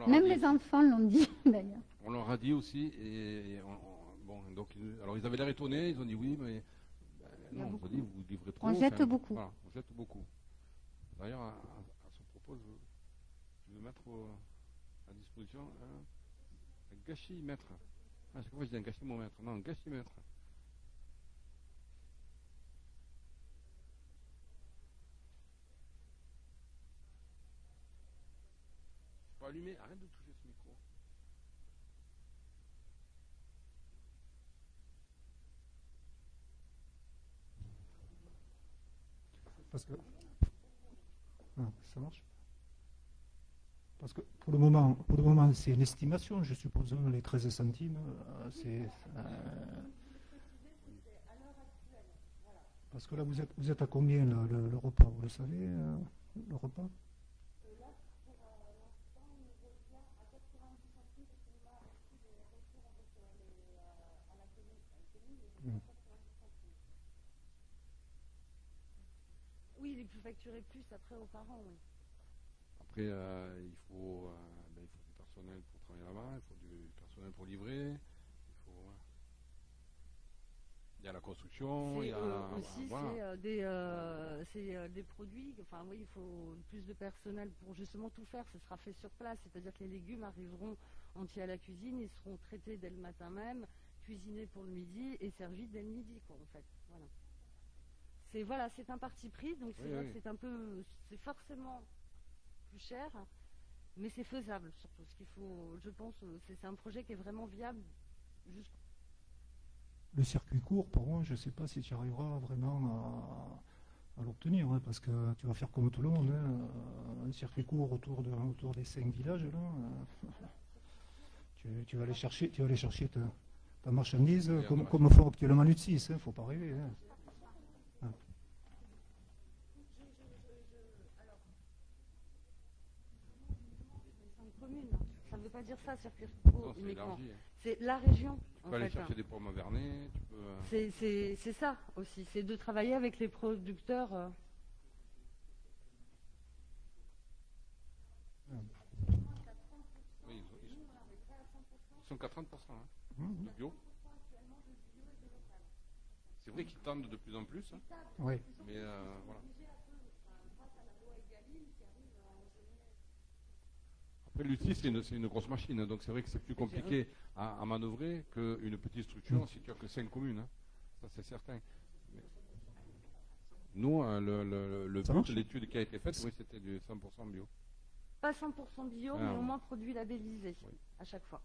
Même les enfants l'ont dit, d'ailleurs. On leur a dit aussi, bon, donc, alors ils avaient l'air étonnés, ils ont dit oui, mais non, on a dit vous livrez trop. On jette beaucoup. Voilà, on jette beaucoup. D'ailleurs, à ce propos, je vais mettre à disposition un gâchimètre. À chaque fois, je dis un gâchimomètre. Non, un gâchimètre. Faut allumer, arrête de toucher ce micro. Parce que ça marche. Parce que pour le moment, c'est une estimation, je suppose, les 13 centimes. Parce que là, vous êtes à combien le repas, vous le savez, le repas? Oui, il peut facturer plus après aux parents, oui. Après, il faut du personnel pour travailler là-bas, il faut du personnel pour livrer, il y a la construction, il y a aussi voilà. c'est des produits, enfin oui, il faut plus de personnel pour justement tout faire, ce sera fait sur place, c'est-à-dire que les légumes arriveront entiers à la cuisine, ils seront traités dès le matin même, cuisinés pour le midi et servis dès le midi, quoi, en fait. Voilà. C'est un parti pris, donc c'est vrai que c'est forcément plus cher, mais c'est faisable surtout. Ce qu'il faut, je pense, c'est un projet qui est vraiment viable. Le circuit court, pour moi, je ne sais pas si tu arriveras vraiment à l'obtenir, hein, parce que tu vas faire comme tout le monde, hein, un circuit court autour des 5 villages, là. Tu vas aller chercher ta marchandise comme font actuellement l'UTSIS, il ne faut pas rêver. Hein. Ça ne veut pas dire ça, circuit court uniquement. C'est la région. Tu peux aller chercher des pommes à Vernet. C'est ça aussi, c'est de travailler avec les producteurs. Oui, ils sont qu'à 30%, hein, de bio. C'est vrai qu'ils tendent de plus en plus, hein, oui. Mais voilà. Après, l'UTSIS, c'est une grosse machine, donc c'est vrai que c'est plus compliqué à manœuvrer qu'une petite structure si tu n'as que 5 communes. Hein. Ça, c'est certain. Mais nous, l'étude qui a été faite, oui, c'était du 100% bio. Pas 100% bio, mais au moins produit labellisé à chaque fois.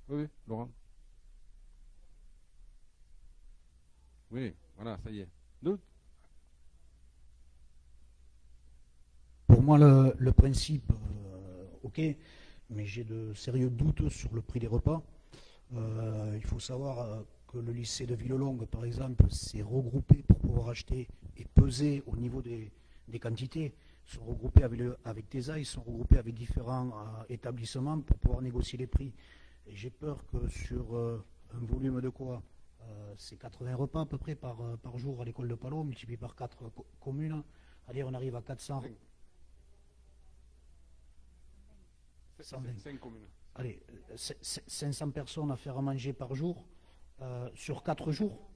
Oui, Laurent. Oui, voilà, ça y est. D'autres? Pour moi, le principe, ok, mais j'ai de sérieux doutes sur le prix des repas. Il faut savoir que le lycée de Villelongue, par exemple, s'est regroupé pour pouvoir acheter et peser au niveau des quantités. Ils sont regroupés avec TESA, ils sont regroupés avec différents établissements pour pouvoir négocier les prix. Et j'ai peur que sur un volume de quoi c'est 80 repas à peu près par jour à l'école de Palot, multiplié par 4 communes. Allez, on arrive à 400. 5 communes. Allez, 500 personnes à faire à manger par jour sur 4 jours.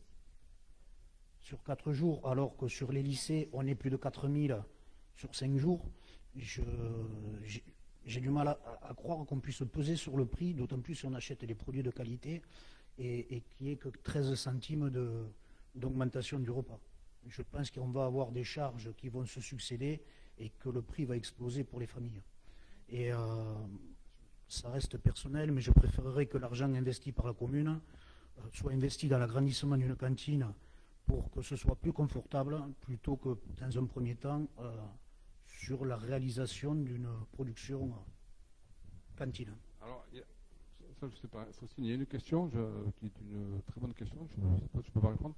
Sur 4 jours, alors que sur les lycées, on est plus de 4000 sur 5 jours. J'ai du mal à croire qu'on puisse peser sur le prix, d'autant plus si on achète des produits de qualité et qu'il n'y ait que 13 centimes d'augmentation du repas. Je pense qu'on va avoir des charges qui vont se succéder et que le prix va exploser pour les familles. Et ça reste personnel, mais je préférerais que l'argent investi par la commune soit investi dans l'agrandissement d'une cantine pour que ce soit plus confortable, plutôt que dans un premier temps sur la réalisation d'une production cantine. Alors, ça, je sais pas, il faut signer une question qui est une très bonne question, je ne sais pas si je peux pas répondre.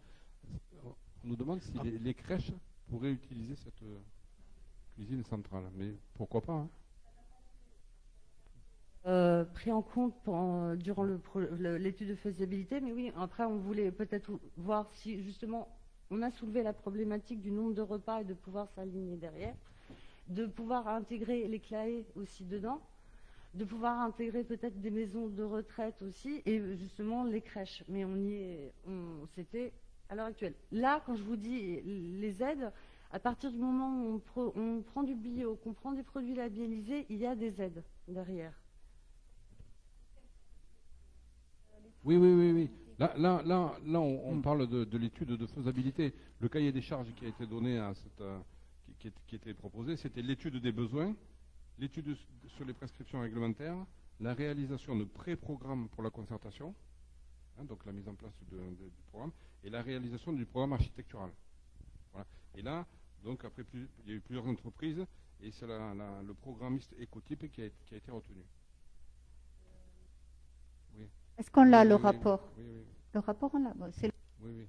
On nous demande si les crèches pourraient utiliser cette cuisine centrale, mais pourquoi pas, hein. Pris en compte durant l'étude de faisabilité, mais oui, après on voulait peut-être voir si justement on a soulevé la problématique du nombre de repas et de pouvoir s'aligner derrière. de pouvoir intégrer les CLAE aussi dedans, de pouvoir intégrer peut-être des maisons de retraite aussi, et justement les crèches. Mais c'était à l'heure actuelle. Là, quand je vous dis les aides, à partir du moment où on prend du bio, qu'on prend des produits labellisés, il y a des aides derrière. Oui. Là, on parle de l'étude de faisabilité. Le cahier des charges qui a été donné à qui était proposé, c'était l'étude des besoins, l'étude sur les prescriptions réglementaires, la réalisation de pré-programmes pour la concertation, donc la mise en place du programme, et la réalisation du programme architectural. Voilà. Et là, donc après, il y a eu plusieurs entreprises, et c'est le programmiste Ecotype qui a été retenu. Oui. Est-ce qu'on l'a, Oui, le oui, rapport? Oui. Le rapport, on l'a. Bon, Oui.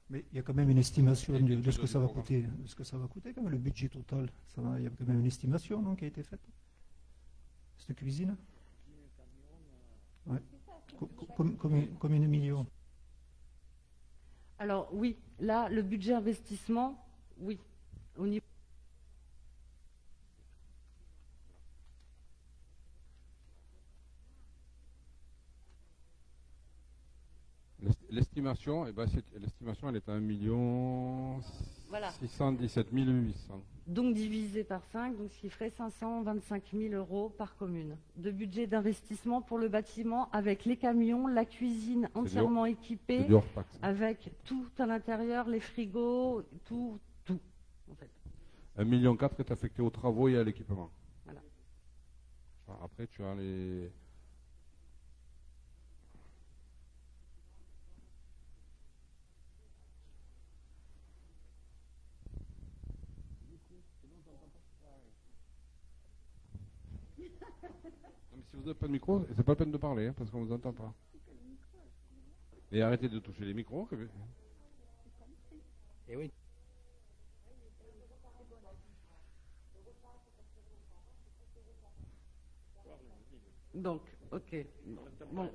Mais il y a quand même une estimation Et de ce que du ça va programme. coûter. De ce que ça va coûter, quand même, le budget total. Il y a quand même une estimation, non, qui a été faite. Cette cuisine. Ouais. Combien de millions? Alors oui, là, le budget investissement, oui, au niveau. L'estimation, l'estimation, elle est à 1 Voilà. 617 800. Donc divisé par 5, donc ce qui ferait 525 000 € par commune de budget d'investissement pour le bâtiment, avec les camions, la cuisine entièrement C'est équipée, du hors-taxe. avec tout à l'intérieur, les frigos, tout, en fait. 1,4 million est affecté aux travaux et à l'équipement. Voilà. Enfin, après, tu as les... Non, mais si vous n'avez pas de micro, c'est pas la peine de parler, parce qu'on ne vous entend pas. Et arrêtez de toucher les micros. Eh oui. Donc, ok. Bon.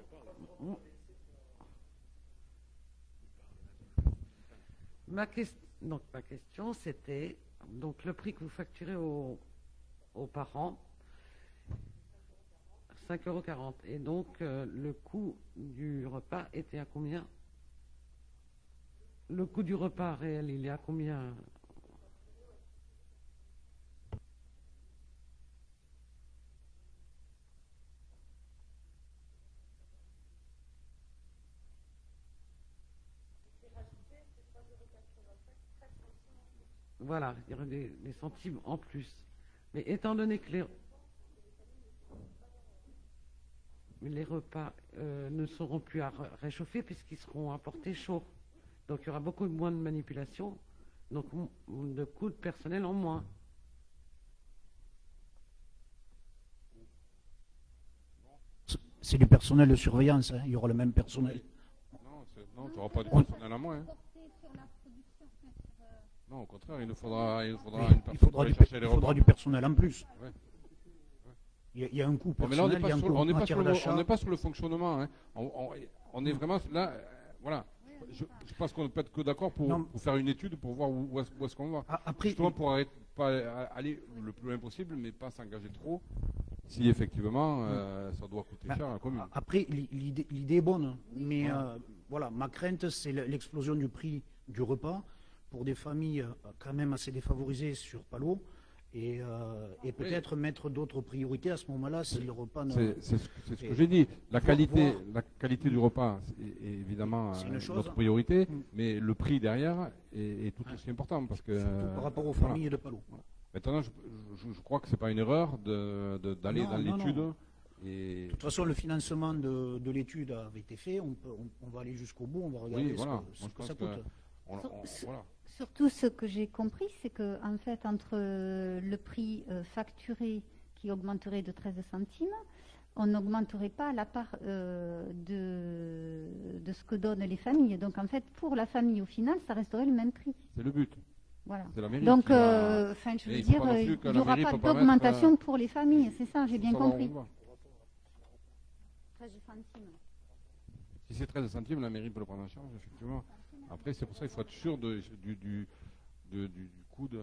Ma question, c'était donc le prix que vous facturez aux parents, 5,40 €. Et donc, le coût du repas était à combien? Le coût du repas réel, il est à combien? Voilà, il y aurait des centimes en plus. Mais étant donné que les repas ne seront plus à réchauffer puisqu'ils seront apportés chauds. Donc il y aura beaucoup moins de manipulation, donc de coûts de personnel en moins. C'est du personnel de surveillance, hein. Il y aura le même personnel. Non, tu n'auras pas du personnel à moins. Hein. Non, au contraire, il nous faudra une personne pour aller chercher les repas. Il faudra du personnel en plus. Ouais. Il y a un coût Bon, mais là, personnel, il y a un coût en matière d'achat. on n'est pas sur le fonctionnement. Hein. On est vraiment là. Voilà. Je pense qu'on ne peut être que d'accord pour faire une étude pour voir où est-ce qu'on va. Après, justement pour pas aller le plus loin possible, mais pas s'engager trop. Si effectivement ça doit coûter cher à la commune. Après, l'idée est bonne, mais voilà, ma crainte, c'est l'explosion du prix du repas pour des familles quand même assez défavorisées sur Palot, et peut-être mettre d'autres priorités à ce moment-là si le repas ne... C'est ce que j'ai dit. La qualité du repas est évidemment notre priorité, mais le prix derrière est tout aussi important. Parce que, surtout par rapport aux familles de Palot. Voilà. Maintenant, je crois que ce n'est pas une erreur d'aller dans l'étude. Et... De toute façon, le financement de l'étude avait été fait. On va aller jusqu'au bout. On va regarder ce que ça coûte. Voilà. Surtout, ce que j'ai compris, c'est que en fait, entre le prix facturé qui augmenterait de 13 centimes, on n'augmenterait pas la part de ce que donnent les familles. Donc, en fait, pour la famille, au final, ça resterait le même prix. C'est le but. Voilà. Donc, je veux dire, il n'y aura pas d'augmentation pour les familles. C'est ça, j'ai bien compris. 13 centimes. Si c'est 13 centimes, la mairie peut le prendre en charge, effectivement. Après, c'est pour ça qu'il faut être sûr du coût de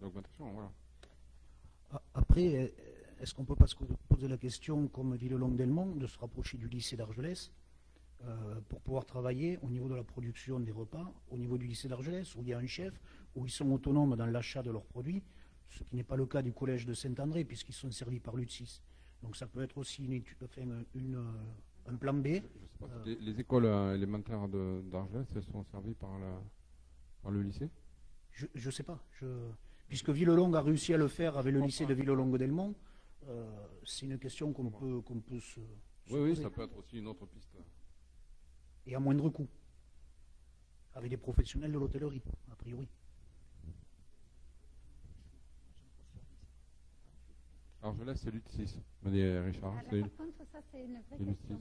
l'augmentation. Voilà. Après, est-ce qu'on ne peut pas se poser la question, comme Villelongue-Delmont, de se rapprocher du lycée d'Argelès pour pouvoir travailler au niveau de la production des repas, au niveau du lycée d'Argelès, où il y a un chef, où ils sont autonomes dans l'achat de leurs produits, ce qui n'est pas le cas du collège de Saint-André, puisqu'ils sont servis par l'UT6. Donc ça peut être aussi une étude, enfin, un plan B. Je sais pas, les écoles élémentaires d'Argelès, elles sont servies par le lycée? Je ne sais pas. Puisque Villelongue a réussi à le faire avec le lycée de Villelongue-Delmont, c'est une question qu'on peut se Oui, poser. ça peut être aussi une autre piste. Et à moindre coût. Avec des professionnels de l'hôtellerie, a priori. Argelès, c'est l'UT6, me dit Richard. Ah, là, par contre, ça, c'est une vraie question.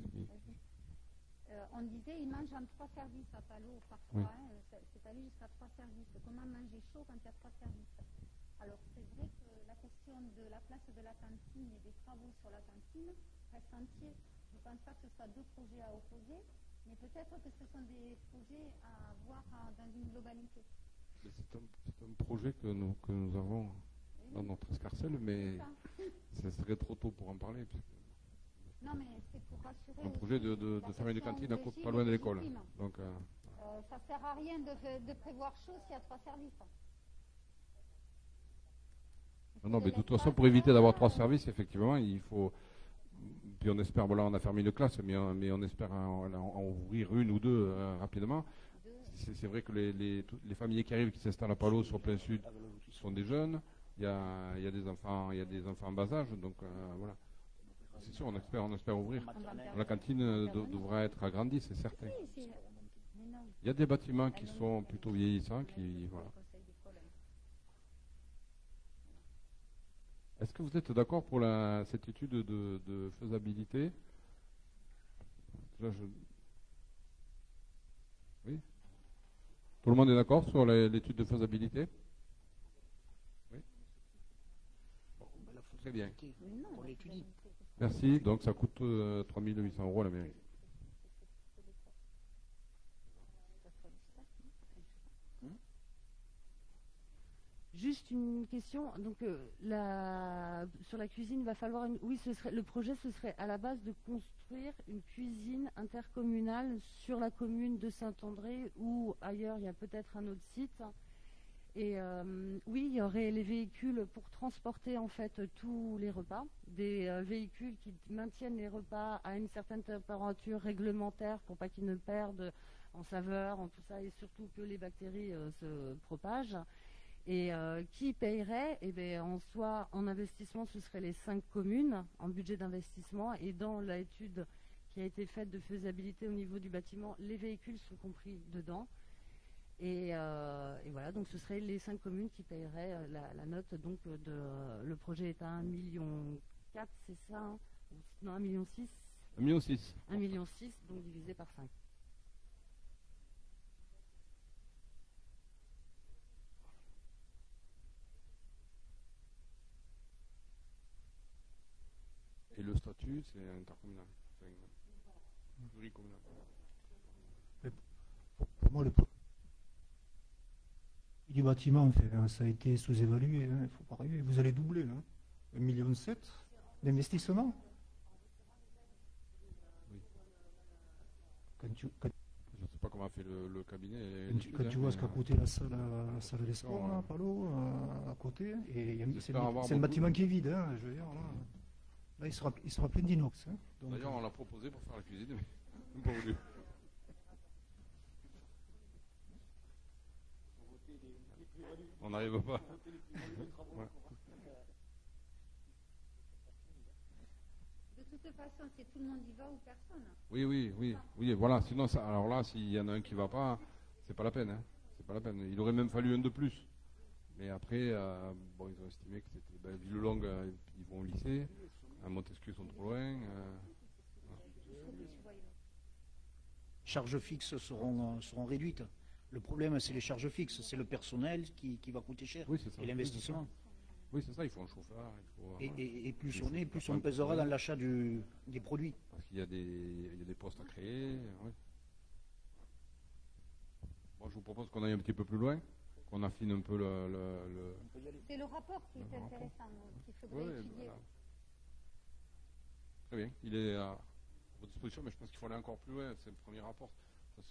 On disait, ils mangent en 3 services à Palot parfois. Oui. C'est allé jusqu'à 3 services. Comment manger chaud quand il y a 3 services? Alors, c'est vrai que la question de la place de la cantine et des travaux sur la cantine reste entier. Je ne pense pas que ce soit 2 projets à opposer, mais peut-être que ce sont des projets à voir dans une globalité. C'est un projet que nous avons dans notre escarcelle, mais ça serait trop tôt pour en parler. Non, mais c'est pour rassurer. Un projet de faire une cantine pas loin de l'école. Donc, ça ne sert à rien de prévoir chaud s'il y a 3 services. non, mais de toute façon, pour éviter d'avoir 3 services, effectivement, il faut. Puis on espère, voilà, on a fermé une classe, mais on espère en ouvrir une ou 2 rapidement. C'est vrai que les familles qui arrivent, qui s'installent à Palot sur plein sud, sont des jeunes. Il y a des enfants en bas âge, donc voilà. C'est sûr, on espère ouvrir. La cantine devra être agrandie, c'est certain. Il y a des bâtiments qui sont plutôt vieillissants, voilà. Est-ce que vous êtes d'accord pour cette étude de faisabilité? Oui. Tout le monde est d'accord sur l'étude de faisabilité? Oui. Bon, très bien. On l'étudie. Merci. Donc ça coûte 3 800 € à la mairie. Juste une question. Donc, sur la cuisine, il va falloir oui, le projet, ce serait à la base de construire une cuisine intercommunale sur la commune de Saint-André ou ailleurs. Il y a peut-être un autre site. Et oui, il y aurait les véhicules pour transporter en fait tous les repas, des véhicules qui maintiennent les repas à une certaine température réglementaire pour pas qu'ils ne perdent en saveur, en tout ça, et surtout que les bactéries se propagent. Et qui payerait? Eh bien, en soi, en investissement, ce seraient les 5 communes en budget d'investissement. Et dans l'étude qui a été faite de faisabilité au niveau du bâtiment, les véhicules sont compris dedans. Et voilà, donc ce serait les 5 communes qui paieraient la note. Donc le projet est à 1,4 million, c'est ça hein? Non, 1,6 million. 1,6 million. 1,6 million, donc divisé par 5. Et le statut, c'est intercommunal. Pluricommunal. Pour moi, le prix du bâtiment, ça a été sous-évalué. Il ne faut pas rêver. Vous allez doubler. 1,7 million d'investissement. Oui. Je ne sais pas comment a fait le cabinet. Quand tu vois ce qu'a coûté la salle des sports, là, Palot, à côté, et c'est un bâtiment qui est vide. Hein, je veux dire, là, il sera plein d'inox. Hein, d'ailleurs, on l'a proposé pour faire la cuisine, mais on n'a pas voulu. On n'arrive pas. Ouais. De toute façon, c'est tout le monde y va ou personne. Oui, voilà. Sinon, alors là, s'il y en a un qui ne va pas, c'est pas la peine. Hein. C'est pas la peine. Il aurait même fallu un de plus. Mais après, ils ont estimé que c'était Villelongue, ils vont au lycée. À Montesquieu, ils sont trop loin. Charges fixes seront réduites. Le problème, c'est les charges fixes, c'est le personnel qui va coûter cher, et l'investissement. Oui, c'est ça, il faut un chauffeur. Et plus on est, plus on pèsera dans l'achat des produits. Parce qu'il y a des postes à créer. Oui. Moi, je vous propose qu'on aille un petit peu plus loin. qu'on affine un peu C'est le rapport qui est intéressant, qu'il faudrait étudier. Voilà. Très bien, il est à votre disposition, mais je pense qu'il faut aller encore plus loin. C'est le premier rapport. C'est un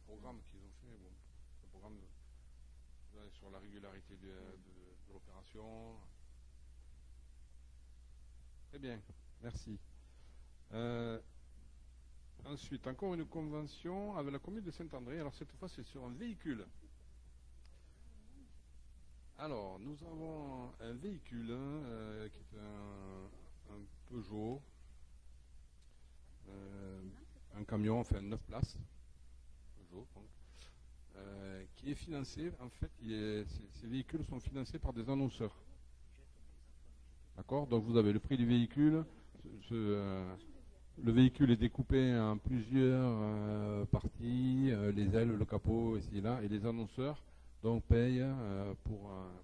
programme qu'ils ont fait. Bon, un programme sur la régularité de l'opération. Très bien, merci. Ensuite, encore une convention avec la commune de Saint-André. Alors cette fois, c'est sur un véhicule. Alors, nous avons un véhicule qui est un Peugeot, un camion, enfin 9 places, Peugeot, donc, qui est financé, en fait, ces véhicules sont financés par des annonceurs. D'accord? Donc vous avez le prix du véhicule, le véhicule est découpé en plusieurs parties, les ailes, le capot, ici et là, et les annonceurs donc payent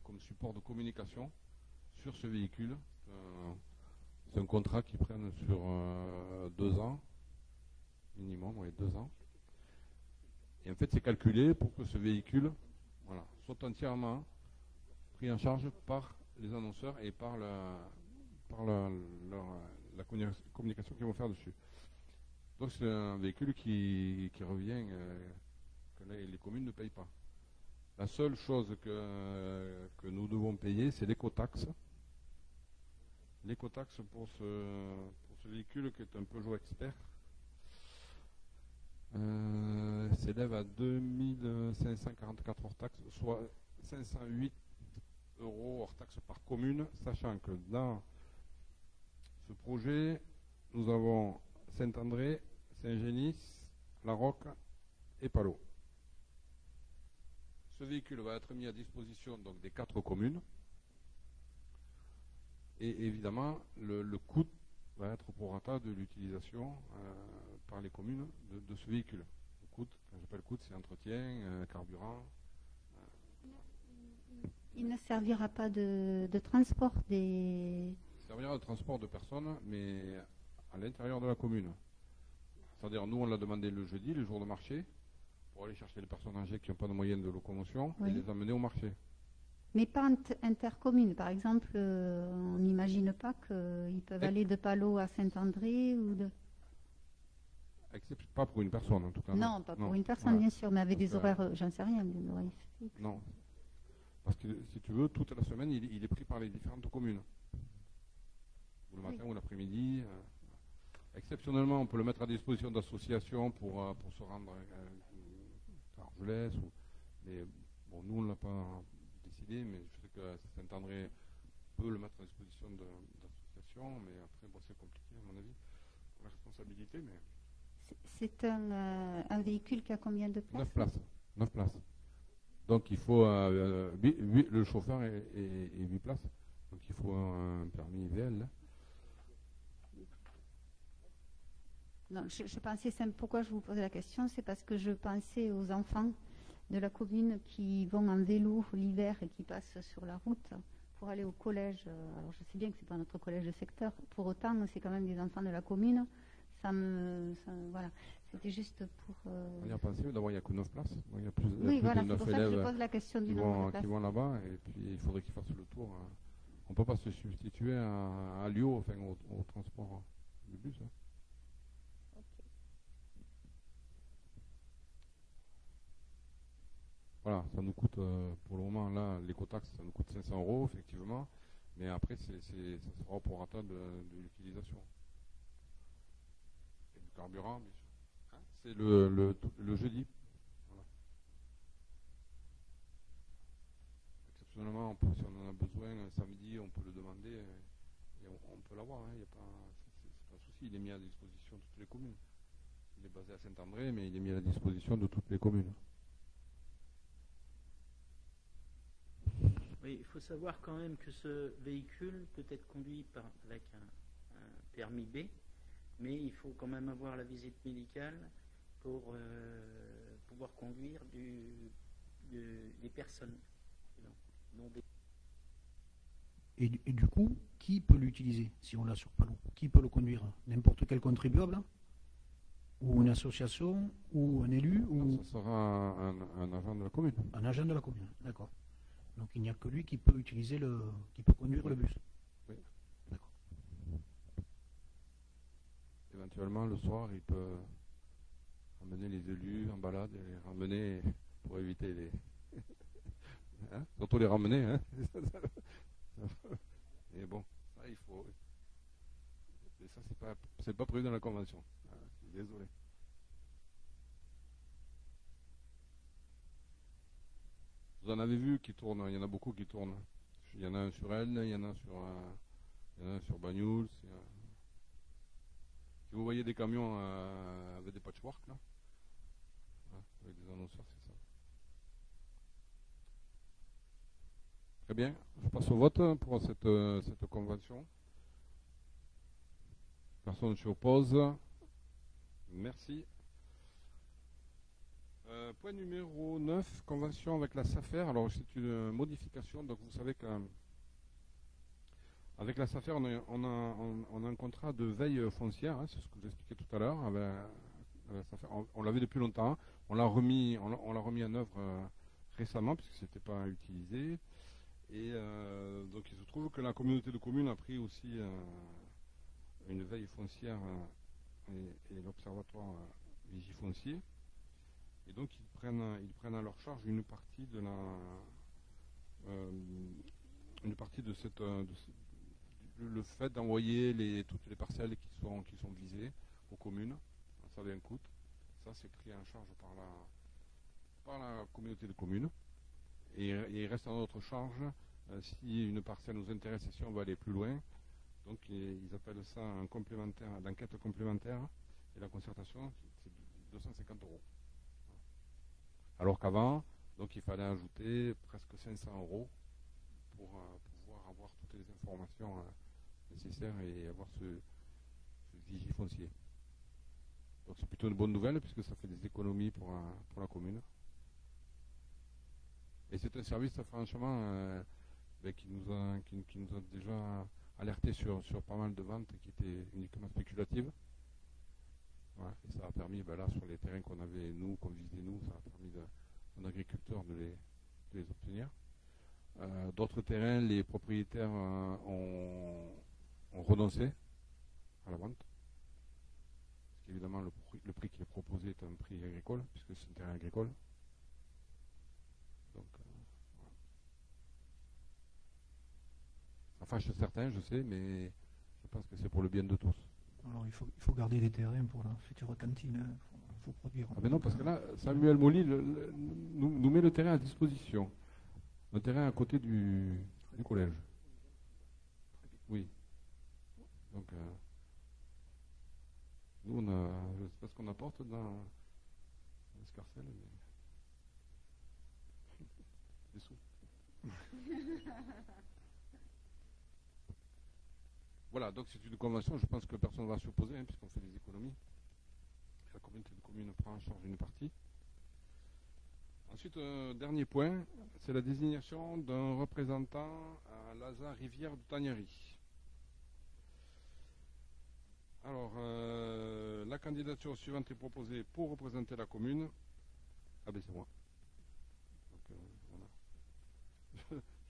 comme support de communication sur ce véhicule. C'est un contrat qu'ils prennent sur 2 ans, minimum, oui, 2 ans. Et en fait, c'est calculé pour que ce véhicule soit entièrement pris en charge par les annonceurs et par la communication qu'ils vont faire dessus. Donc c'est un véhicule qui revient, que les communes ne payent pas. La seule chose que nous devons payer, c'est l'écotaxe. L'écotaxe pour ce véhicule qui est un Peugeot Expert s'élève à 2544 hors taxe, soit 508 € hors taxe par commune, sachant que dans ce projet, nous avons Saint-André, Saint-Génis, La Roque et Palot. Ce véhicule va être mis à disposition donc, des 4 communes. Et évidemment, le coût va être au prorata de l'utilisation par les communes de ce véhicule. Le coût, quand j'appelle coût, c'est entretien, carburant. Il ne servira pas de transport des... Il servira de transport de personnes, mais à l'intérieur de la commune. C'est-à-dire, nous, on l'a demandé le jeudi, le jour de marché, pour aller chercher les personnes âgées qui n'ont pas de moyens de locomotion et les amener au marché. Mais pas intercommune, par exemple, on n'imagine pas qu'ils peuvent aller de Palot à Saint-André ou de... Pas pour une personne, en tout cas. Non, pas pour une personne, bien sûr, mais avec des horaires, j'en sais rien, des horaires fixes. Non. Parce que, si tu veux, toute la semaine, il est pris par les différentes communes. Ou le matin ou l'après-midi. Exceptionnellement, on peut le mettre à disposition d'associations pour se rendre à Argelès. Mais bon, nous, on ne l'a pas décidé, mais je sais que Saint-André peut le mettre à disposition d'associations. Mais après, bon, c'est compliqué, à mon avis, pour la responsabilité. Mais... C'est un véhicule qui a combien de places? 9 places. 9 places. Donc, il faut... le chauffeur est 8 places. Donc, il faut un permis VL, là. Non, je pensais, pourquoi je vous posais la question, c'est parce que je pensais aux enfants de la commune qui vont en vélo l'hiver et qui passent sur la route pour aller au collège. Alors je sais bien que c'est pas notre collège de secteur, pour autant c'est quand même des enfants de la commune. Voilà, c'était juste pour... On y a pensé, d'abord il n'y a que 9 places. Il y a plus, oui, voilà, de 9 c'est pour ça élèves que je pose la question du nombre de places. Qui vont là-bas, et puis il faudrait qu'ils fassent le tour. On ne peut pas se substituer à Lyon, enfin au transport du bus. Hein. Voilà, ça nous coûte, pour le moment, là, l'écotaxe, ça nous coûte 500 €, effectivement, mais après, ça sera au prorata de l'utilisation. Et du carburant, bien sûr. Hein, c'est le jeudi. Voilà. Exceptionnellement, si on en a besoin, un samedi, on peut le demander, et on peut l'avoir, hein, c'est pas un souci, il est mis à disposition de toutes les communes. Il est basé à Saint-André, mais il est mis à la disposition de toutes les communes. Oui, il faut savoir quand même que ce véhicule peut être conduit avec un permis B, mais il faut quand même avoir la visite médicale pour pouvoir conduire des personnes. Et du coup, qui peut l'utiliser si on l'a sur Palot? Qui peut le conduire? N'importe quel contribuable? Ou une association? Ou un élu? Ou... sera un agent de la commune. Un agent de la commune, d'accord. Donc il n'y a que lui qui peut qui peut conduire le bus. Oui. D'accord. Éventuellement, le soir, il peut ramener les élus en balade et les ramener pour éviter les... hein, surtout les ramener. Hein. Et bon, ça, il faut... Et ça, c'est pas prévu dans la convention. Ah, je suis désolé. Vous en avez vu qui tournent, il y en a beaucoup qui tournent. Il y en a un sur Elne, il y en a sur Banyuls. Si vous voyez des camions avec des patchwork, là, avec des annonceurs, c'est ça. Très bien, je passe au vote pour cette convention. Personne ne s'y oppose. Merci. Point numéro 9, convention avec la SAFER. Alors c'est une modification, donc vous savez qu'avec la SAFER on a un contrat de veille foncière, hein, c'est ce que vous expliqué tout à l'heure. On l'avait depuis longtemps, on l'a remis en œuvre récemment puisque ce n'était pas utilisé. Et donc il se trouve que la communauté de communes a pris aussi une veille foncière et l'observatoire Vigifoncier. Et donc ils prennent à leur charge une partie de le fait d'envoyer toutes les parcelles qui sont visées aux communes. Ça a un coût. Ça c'est pris en charge par la communauté de communes. Et il reste à notre charge si une parcelle nous intéresse et si on va aller plus loin. Donc ils appellent ça un complémentaire, l'enquête complémentaire. Et la concertation, c'est 250 €. Alors qu'avant, donc il fallait ajouter presque 500 € pour pouvoir avoir toutes les informations nécessaires et avoir ce vigifoncier. Donc c'est plutôt une bonne nouvelle puisque ça fait des économies pour la commune. Et c'est un service franchement qui nous a déjà alerté sur pas mal de ventes qui étaient uniquement spéculatives. Ouais, et ça a permis, là, sur les terrains qu'on avait, qu'on visait nous, ça a permis aux agriculteurs de les obtenir. D'autres terrains, les propriétaires ont renoncé à la vente. Parce qu'évidemment, le prix qui est proposé est un prix agricole, puisque c'est un terrain agricole. Donc, voilà. Ça fâche certains, je sais, mais je pense que c'est pour le bien de tous. Alors il faut garder des terrains pour la future cantine, il faut produire. Ah ben non, parce que là, Samuel Molly nous met le terrain à disposition. Le terrain à côté du collège. Oui. Donc, nous, je ne sais pas ce qu'on apporte dans l'escarcelle, mais... des sous. Voilà, donc c'est une convention, je pense que personne ne va s'y opposer, puisqu'on fait des économies. La communauté de communes prend en charge une partie. Ensuite, dernier point, c'est la désignation d'un représentant à l'ASA Rivière du Taniari. Alors, la candidature suivante est proposée pour représenter la commune. Ah ben c'est moi. Donc, voilà.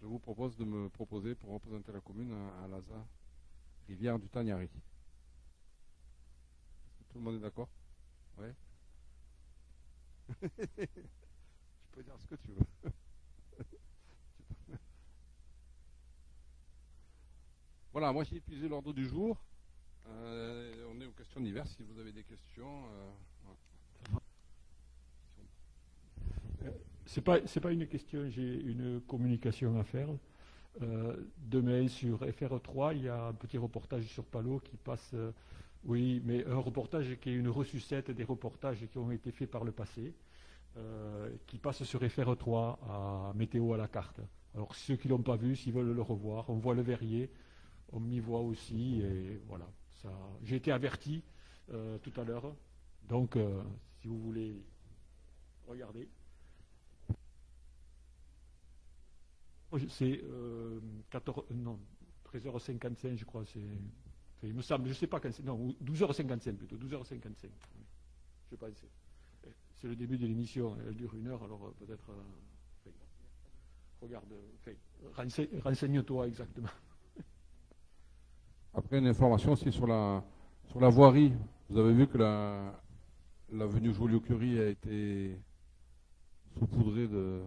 Je vous propose de me proposer pour représenter la commune à l'ASA Rivière du Taniari. Est-ce que tout le monde est d'accord? Ouais. Tu peux dire ce que tu veux. Voilà, moi j'ai épuisé l'ordre du jour. On est aux questions diverses. Si vous avez des questions. C'est pas une question, j'ai une communication à faire. Demain sur FR3, il y a un petit reportage sur Palo qui passe, oui, mais un reportage qui est une ressucette des reportages qui ont été faits par le passé, qui passe sur FR3 à Météo à la carte. Alors ceux qui ne l'ont pas vu, s'ils veulent le revoir, on voit le verrier, on m'y voit aussi, et voilà. J'ai été averti tout à l'heure, donc si vous voulez regarder. C'est 13h55, je crois. Il me semble, je ne sais pas quand c'est. Non, 12h55 plutôt. 12h55. Je pense. C'est le début de l'émission, elle dure 1 heure, alors peut-être... regarde, renseigne-toi exactement. Après, une information aussi sur la voirie. Vous avez vu que l'avenue Joliot-Curie a été saupoudrée de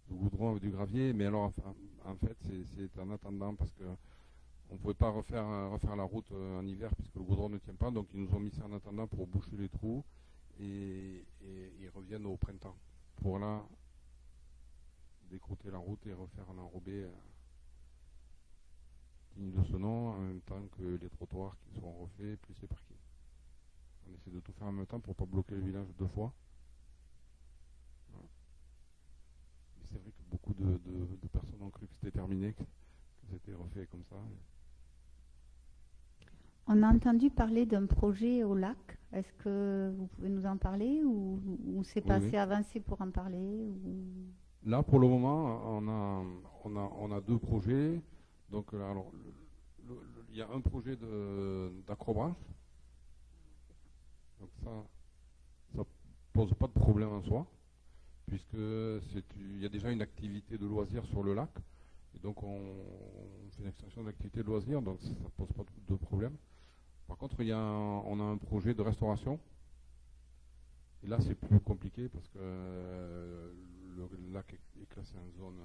goudron avec du gravier, mais alors en fait c'est en attendant parce que on ne pouvait pas refaire la route en hiver puisque le goudron ne tient pas, donc ils nous ont mis ça en attendant pour boucher les trous et ils reviennent au printemps pour là décrouter la route et refaire un enrobé digne de ce nom, en même temps que les trottoirs qui seront refaits plus les parkings. On essaie de tout faire en même temps pour ne pas bloquer le village 2 fois. Voilà. Mais c'est vrai que beaucoup de personnes ont cru que c'était terminé, que c'était refait comme ça. On a entendu parler d'un projet au lac. Est-ce que vous pouvez nous en parler ou c'est pas assez avancé pour en parler Là, pour le moment, on a 2 projets. Donc, alors, il y a un projet d'acrobranche. Donc ça pose pas de problème en soi, puisque il y a déjà une activité de loisir sur le lac. Et donc, on fait une extension de l'activité de loisir, donc ça ne pose pas de problème. Par contre, on a un projet de restauration. Et là, c'est plus compliqué parce que le lac est classé en zone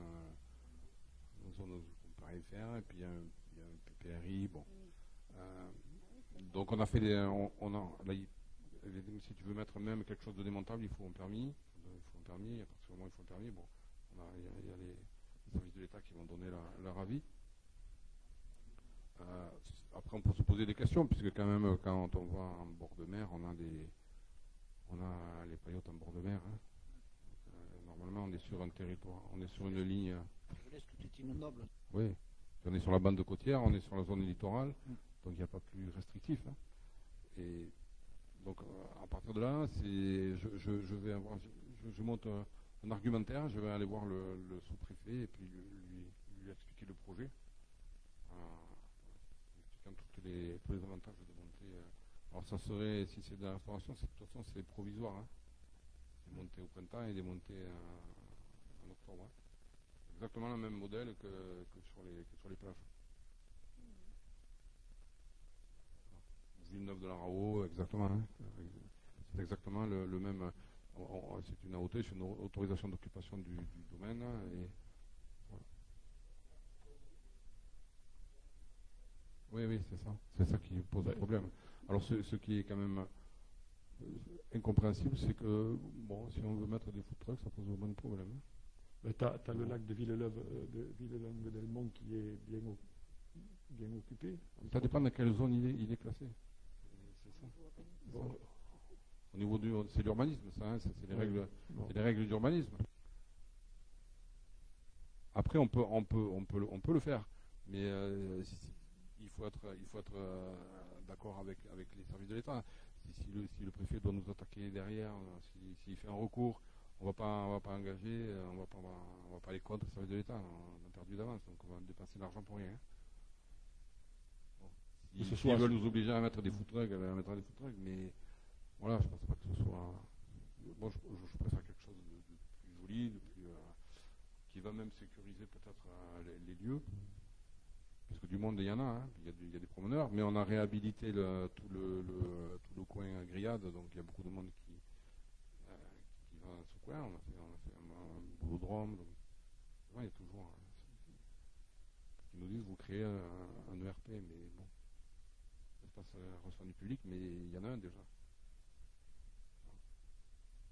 où on ne peut rien faire. Et puis, il y a un PPRI. Bon. Donc, on a fait si tu veux mettre même quelque chose de démontable, il faut un permis. À partir du moment où il faut un permis, bon, il y a les services de l'État qui vont donner leur avis. Après, on peut se poser des questions, puisque quand même, quand on va en bord de mer, on a les paillotes en bord de mer. Hein. Normalement, on est sur un territoire, on est sur une ligne. Je laisse tout est inondable. Oui, on est sur la bande côtière, on est sur la zone littorale, donc il n'y a pas plus restrictif. Hein. Et donc, à partir de là, je monte un argumentaire, je vais aller voir le sous-préfet et puis lui expliquer le projet. Tous les avantages de monter. Alors ça serait, si c'est de la restauration, de toute façon c'est provisoire. Hein. C'est monter au printemps et démonter en octobre. Hein. Exactement le même modèle que sur les plages. Villeneuve de la Rao, exactement. Hein. C'est exactement le même. C'est une AOT, c'est une autorisation d'occupation du domaine. Et voilà. Oui, c'est ça. C'est ça qui pose problème. Alors, ce qui est quand même incompréhensible, c'est que, bon, si on veut mettre des food trucks, ça pose au moins de problème. Tu as le lac de Villelangue qui est bien occupé. Ça dépend de quelle zone il est classé. C'est ça. Bon. Au niveau c'est l'urbanisme, ça. Hein, c'est les règles d'urbanisme. Après, on peut le faire, mais il faut être d'accord avec les services de l'État. Si le préfet doit nous attaquer derrière, s'il fait un recours, on va pas engager, on va pas aller contre les services de l'État. On a perdu d'avance, donc on va dépenser de l'argent pour rien. Bon. S'ils veulent nous obliger à mettre des food trucks, on mettra des food trucks, mais voilà, je pense pas que ce soit. Bon, je préfère quelque chose de plus joli, qui va même sécuriser peut-être les lieux. Parce que du monde, il y en a, hein. Il y a des promeneurs, mais on a réhabilité tout le coin grillade, donc il y a beaucoup de monde qui va dans ce coin. On a fait un boulodrome, donc il y a toujours. Ils nous disent vous créez un ERP, mais bon, espace reçoit du public, mais il y en a un déjà.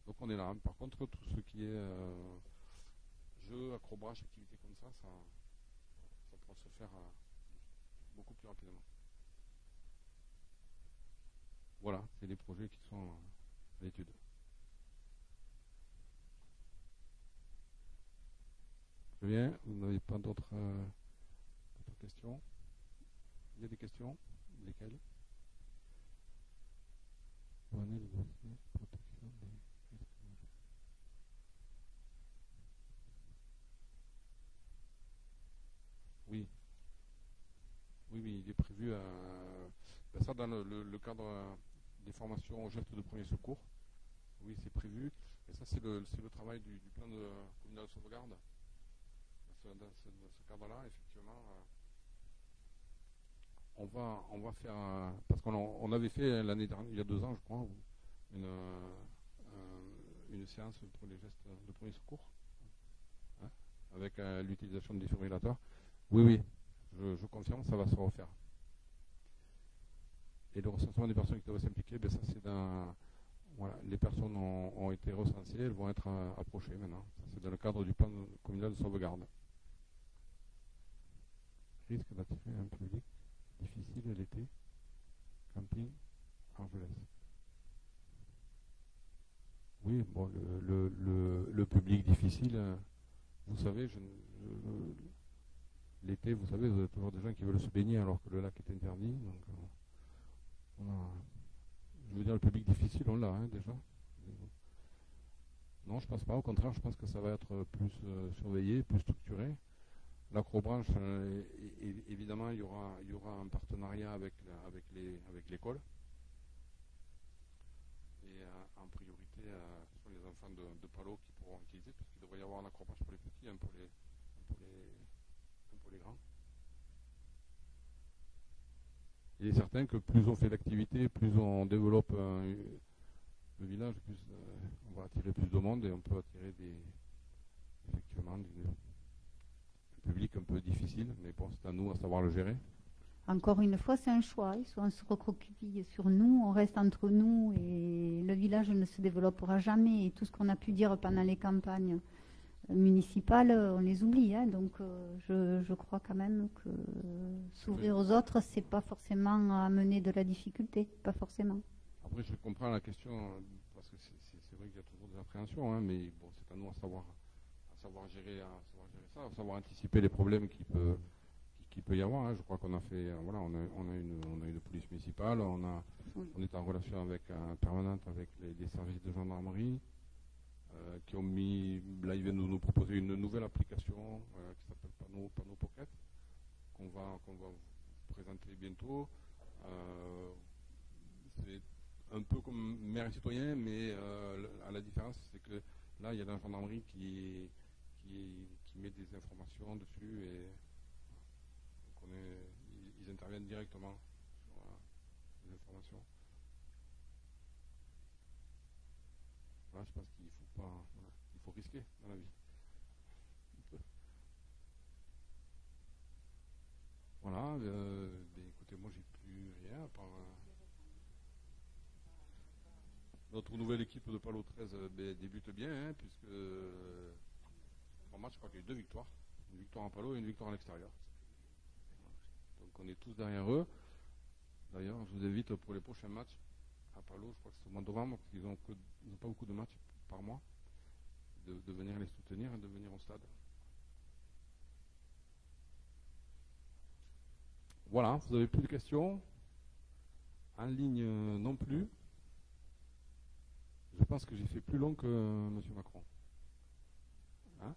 Donc on est là. Par contre, tout ce qui est jeux, acrobages, activités comme ça pourra se faire beaucoup plus rapidement. Voilà, c'est les projets qui sont à l'étude. Très bien, vous n'avez pas d'autres questions? Il y a des questions? Lesquelles? Oui. Oui, il est prévu ça dans le cadre des formations aux gestes de premier secours. Oui, c'est prévu. Et ça, c'est le travail du plan communal de sauvegarde. Dans ce cadre-là, effectivement, on va faire, parce qu'on avait fait l'année dernière, il y a 2 ans, je crois, une séance pour les gestes de premier secours, hein, avec l'utilisation de défibrillateurs. Oui, je confirme, ça va se refaire. Et le recensement des personnes qui doivent s'impliquer, ben ça c'est dans... Voilà, les personnes ont été recensées, elles vont être approchées maintenant. Ça, c'est dans le cadre du plan communal de sauvegarde. Risque d'attirer un public difficile l'été. Camping, Argelès. Oui, bon, le public difficile, vous savez, l'été, vous savez, vous avez toujours des gens qui veulent se baigner alors que le lac est interdit. Donc, je veux dire, le public difficile, on l'a hein, déjà. Non, je pense pas. Au contraire, je pense que ça va être plus surveillé, plus structuré. L'acrobranche, évidemment, il y aura un partenariat avec l'école. Et en priorité, ce sont les enfants de Palo qui pourront utiliser, parce qu'il devrait y avoir un acrobranche pour les petits, un pour les grands. Il est certain que plus on fait d'activités, plus on développe le village, plus on va attirer plus de monde et on peut attirer effectivement un public un peu difficile, mais bon, c'est à nous à savoir le gérer. Encore une fois, c'est un choix. Soit on se recroqueville sur nous, on reste entre nous et le village ne se développera jamais. Et tout ce qu'on a pu dire pendant les campagnes municipales, on les oublie. Hein. Donc je crois quand même que s'ouvrir aux autres, c'est pas forcément amener de la difficulté, pas forcément. Après, je comprends la question, parce que c'est vrai qu'il y a toujours des appréhensions, hein, mais bon, c'est à nous à savoir gérer ça, à savoir anticiper les problèmes qu'il peut y avoir. Hein. Je crois qu'on a fait, voilà, on a une police municipale, on est en relation permanente avec les services de gendarmerie. Qui ont là ils viennent de nous proposer une nouvelle application qui s'appelle Panneau Pocket, qu'on va vous présenter bientôt. C'est un peu comme maire et citoyen, mais à la différence c'est que là il y a la gendarmerie qui met des informations dessus et donc ils interviennent directement sur les informations. Voilà, je pense qu'il faut risquer dans la vie. Voilà, écoutez, moi j'ai plus rien à part notre nouvelle équipe de Palo 13 débute bien, hein, puisque en match, je crois qu'il y a eu 2 victoires. Une victoire en Palo et une victoire à l'extérieur. Donc on est tous derrière eux. D'ailleurs, je vous invite pour les prochains matchs à Palo, je crois que c'est au mois de novembre, parce qu'ils n'ont pas beaucoup de matchs par mois, de venir les soutenir et de venir au stade. Voilà, vous n'avez plus de questions? En ligne non plus. Je pense que j'ai fait plus long que M. Macron. Hein?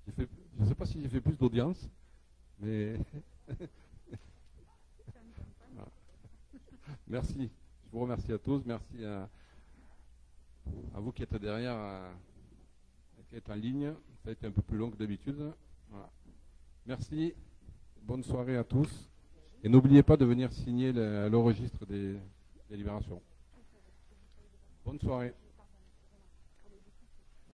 Je ne sais pas si j'ai fait plus d'audience, mais... Voilà. Merci. Je vous remercie à tous. Merci à vous qui êtes derrière, qui êtes en ligne. Ça a été un peu plus long que d'habitude. Voilà. Merci. Bonne soirée à tous. Et n'oubliez pas de venir signer le registre des libérations. Bonne soirée.